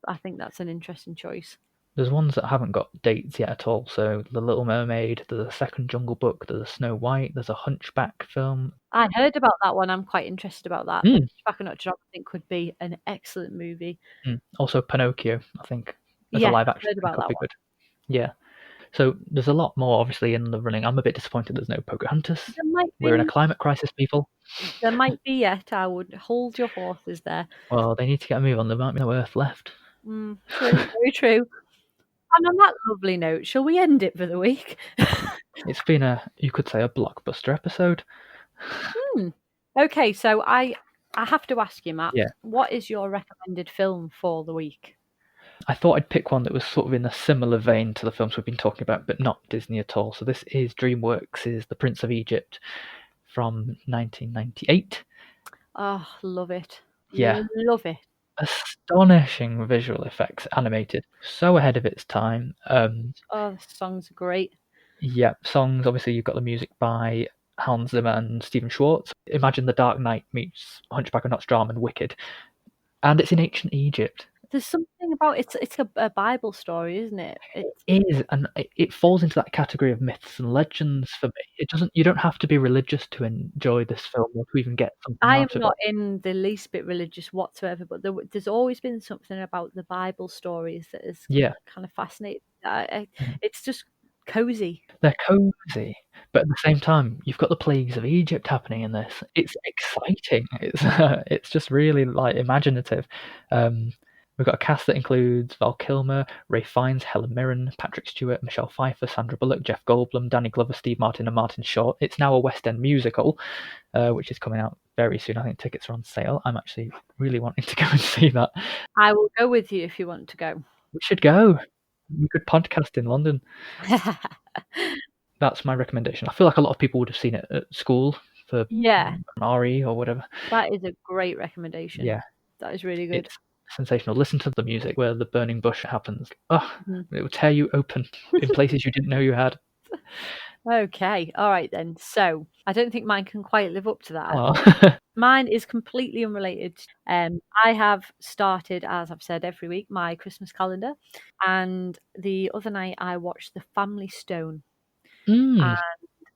I think that's an interesting choice. There's ones that haven't got dates yet at all. So The Little Mermaid, there's a second Jungle Book, there's a Snow White, there's a Hunchback film. I heard about that one. I'm quite interested about that. Hunchback of Notre Dame, I think, could be an excellent movie. Also Pinocchio, I think, as a live action thing could be good. Yeah. So there's a lot more, obviously, in the running. I'm a bit disappointed there's no Pocahontas. We're in a climate crisis, people. There might be yet. I would hold your horses there. Well, they need to get a move on. There might be no Earth left. True, very true. And on that lovely note, shall we end it for the week? It's been you could say, a blockbuster episode. Okay, so I have to ask you, Matt. Yeah. What is your recommended film for the week? I thought I'd pick one that was sort of in a similar vein to the films we've been talking about, but not Disney at all. So this is DreamWorks' The Prince of Egypt from 1998. Oh, love it. Yeah. Love it. Astonishing visual effects, animated. So ahead of its time. The songs are great. Yeah, songs, obviously you've got the music by Hans Zimmer and Stephen Schwartz. Imagine The Dark Knight meets Hunchback of Notre Dame and Wicked. And it's in ancient Egypt. There's something about it's a Bible story, isn't it? It is, and it falls into that category of myths and legends for me. It doesn't. You don't have to be religious to enjoy this film or to even get something I am out of not it. in the least bit religious whatsoever, but there's always been something about the Bible stories that is kind of fascinating. It's just cozy. They're cozy, but at the same time, you've got the plagues of Egypt happening in this. It's exciting. It's just really like imaginative. We've got a cast that includes Val Kilmer, Ralph Fiennes, Helen Mirren, Patrick Stewart, Michelle Pfeiffer, Sandra Bullock, Jeff Goldblum, Danny Glover, Steve Martin, and Martin Short. It's now a West End musical, which is coming out very soon. I think tickets are on sale. I'm actually really wanting to go and see that. I will go with you if you want to go. We should go. We could podcast in London. That's my recommendation. I feel like a lot of people would have seen it at school for RE or whatever. That is a great recommendation. Yeah. That is really good. It's sensational. Listen to the music where the burning bush happens. It will tear you open in places you didn't know you had. Okay, all right then. So I don't think mine can quite live up to that. Mine is completely unrelated. I have started, as I've said every week, my Christmas calendar, and the other night I watched The Family Stone. And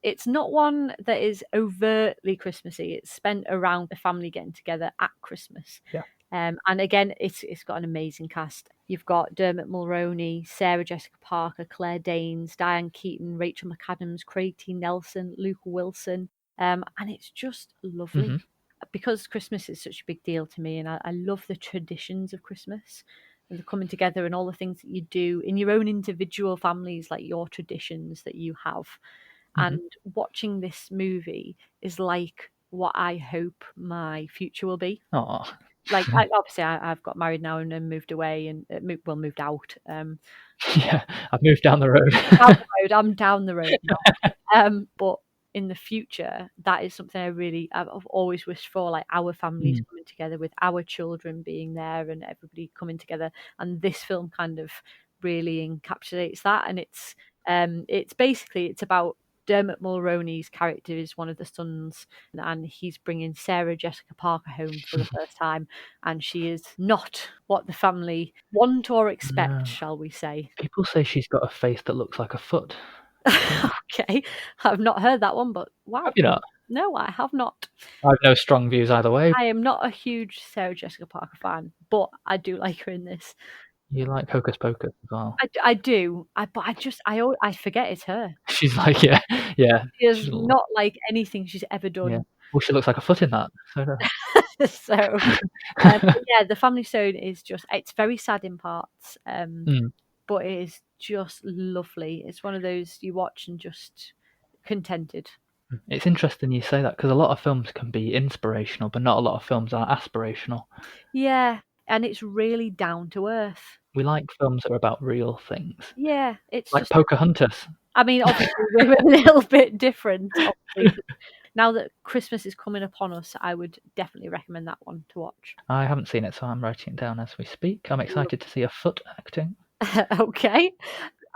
it's not one that is overtly Christmassy. It's spent around the family getting together at Christmas. Yeah. And again, it's got an amazing cast. You've got Dermot Mulroney, Sarah Jessica Parker, Claire Danes, Diane Keaton, Rachel McAdams, Craig T. Nelson, Luke Wilson. And it's just lovely. Because Christmas is such a big deal to me, and I love the traditions of Christmas and the coming together and all the things that you do in your own individual families, like your traditions that you have. And watching this movie is like what I hope my future will be. Like, obviously, I've got married now and moved away and moved out. I've moved down the road. I'm down the road now. But in the future, that is something I've always wished for, like our families coming together with our children being there and everybody coming together. And this film kind of really encapsulates that. And it's basically, it's about Dermot Mulroney's character is one of the sons, and he's bringing Sarah Jessica Parker home for the first time, and she is not what the family want or expect, No. shall we say. People say she's got a face that looks like a foot. Okay, I've not heard that one, but wow. Have you not? No, I have not. I've no strong views either way. I am not a huge Sarah Jessica Parker fan, but I do like her in this. You like Hocus Pocus as well. I do. But I forget it's her. She's like, yeah. She is She's not like anything she's ever done. Yeah. Well, she looks like a foot in that. So, no. So yeah, The Family Stone is it's very sad in parts, but it is just lovely. It's one of those you watch and just contented. It's interesting you say that, because a lot of films can be inspirational, but not a lot of films are aspirational. Yeah, and it's really down to earth. We like films that are about real things. Yeah, it's like just Pocahontas. I mean, obviously we're a little bit different. Obviously. Now that Christmas is coming upon us, I would definitely recommend that one to watch. I haven't seen it, so I'm writing it down as we speak. I'm excited to see a foot acting. Okay.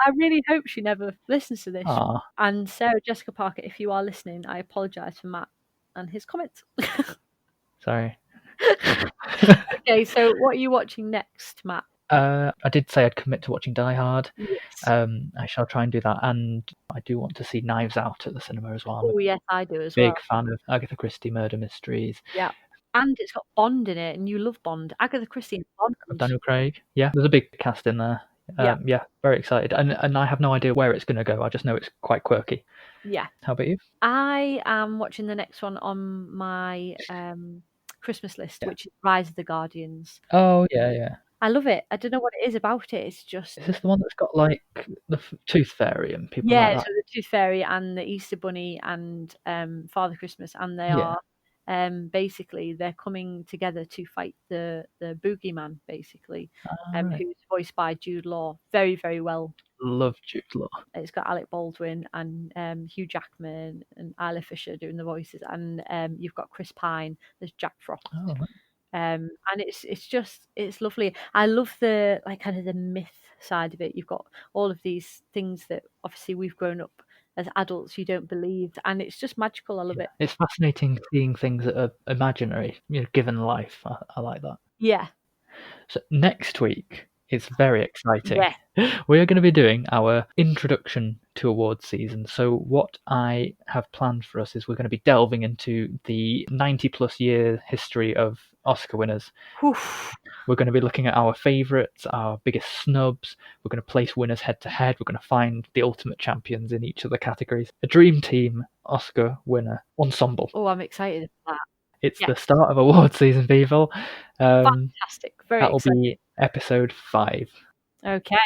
I really hope she never listens to this. Aww. And Sarah Jessica Parker, if you are listening, I apologise for Matt and his comments. Sorry. Okay, so what are you watching next, Matt? I did say I'd commit to watching Die Hard. Yes. I shall try and do that, and I do want to see Knives Out at the cinema as well. Oh yes, I do as well. Big fan of Agatha Christie murder mysteries. Yeah, and it's got Bond in it, and you love Bond. Agatha Christie and Bond. Daniel Craig. Yeah, there's a big cast in there. Yeah, very excited, and I have no idea where it's going to go. I just know it's quite quirky. Yeah. How about you? I am watching the next one on my Christmas list, which is Rise of the Guardians. Oh yeah. I love it. I don't know what it is about it. It's just. Is this the one that's got like the Tooth Fairy and people like that? Yeah, so the Tooth Fairy and the Easter Bunny and Father Christmas, and they are basically they're coming together to fight the boogeyman, basically, who's voiced by Jude Law. Very, very well. Love Jude Law. It's got Alec Baldwin and Hugh Jackman and Isla Fisher doing the voices, and you've got Chris Pine. There's Jack Frost. Oh, right. And it's lovely. I love the kind of the myth side of it. You've got all of these things that obviously we've grown up as adults you don't believe, and it's just magical. I love it. It's fascinating seeing things that are imaginary, given life. I like that. Yeah. So next week is very exciting. Yeah. We are going to be doing our introduction to awards season. So what I have planned for us is we're going to be delving into the 90+ year history of Oscar winners. Oof. We're going to be looking at our favourites, our biggest snubs. We're going to place winners head to head. We're going to find the ultimate champions in each of the categories. A dream team Oscar winner ensemble. Oh, I'm excited for that. It's the start of award season, people. Fantastic. Very That'll exciting. be episode 5. Okay.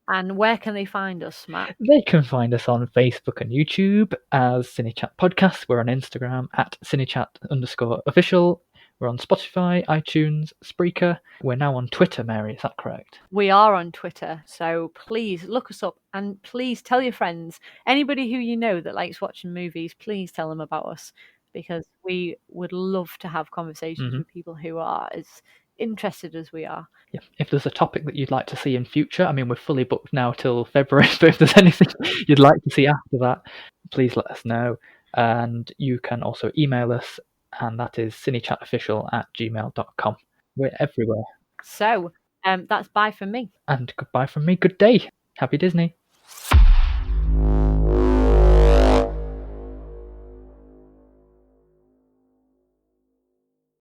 And where can they find us, Matt? They can find us on Facebook and YouTube as CineChat Podcast. We're on Instagram at CineChat_official. We're on Spotify, iTunes, Spreaker. We're now on Twitter, Mary, is that correct? We are on Twitter, so please look us up and please tell your friends. Anybody who you know that likes watching movies, please tell them about us, because we would love to have conversations with people who are as interested as we are. Yeah. If there's a topic that you'd like to see in future, I mean, we're fully booked now till February, but if there's anything you'd like to see after that, please let us know. And you can also email us, and that is cinechatofficial@gmail.com. We're everywhere. So that's bye from me. And goodbye from me. Good day. Happy Disney.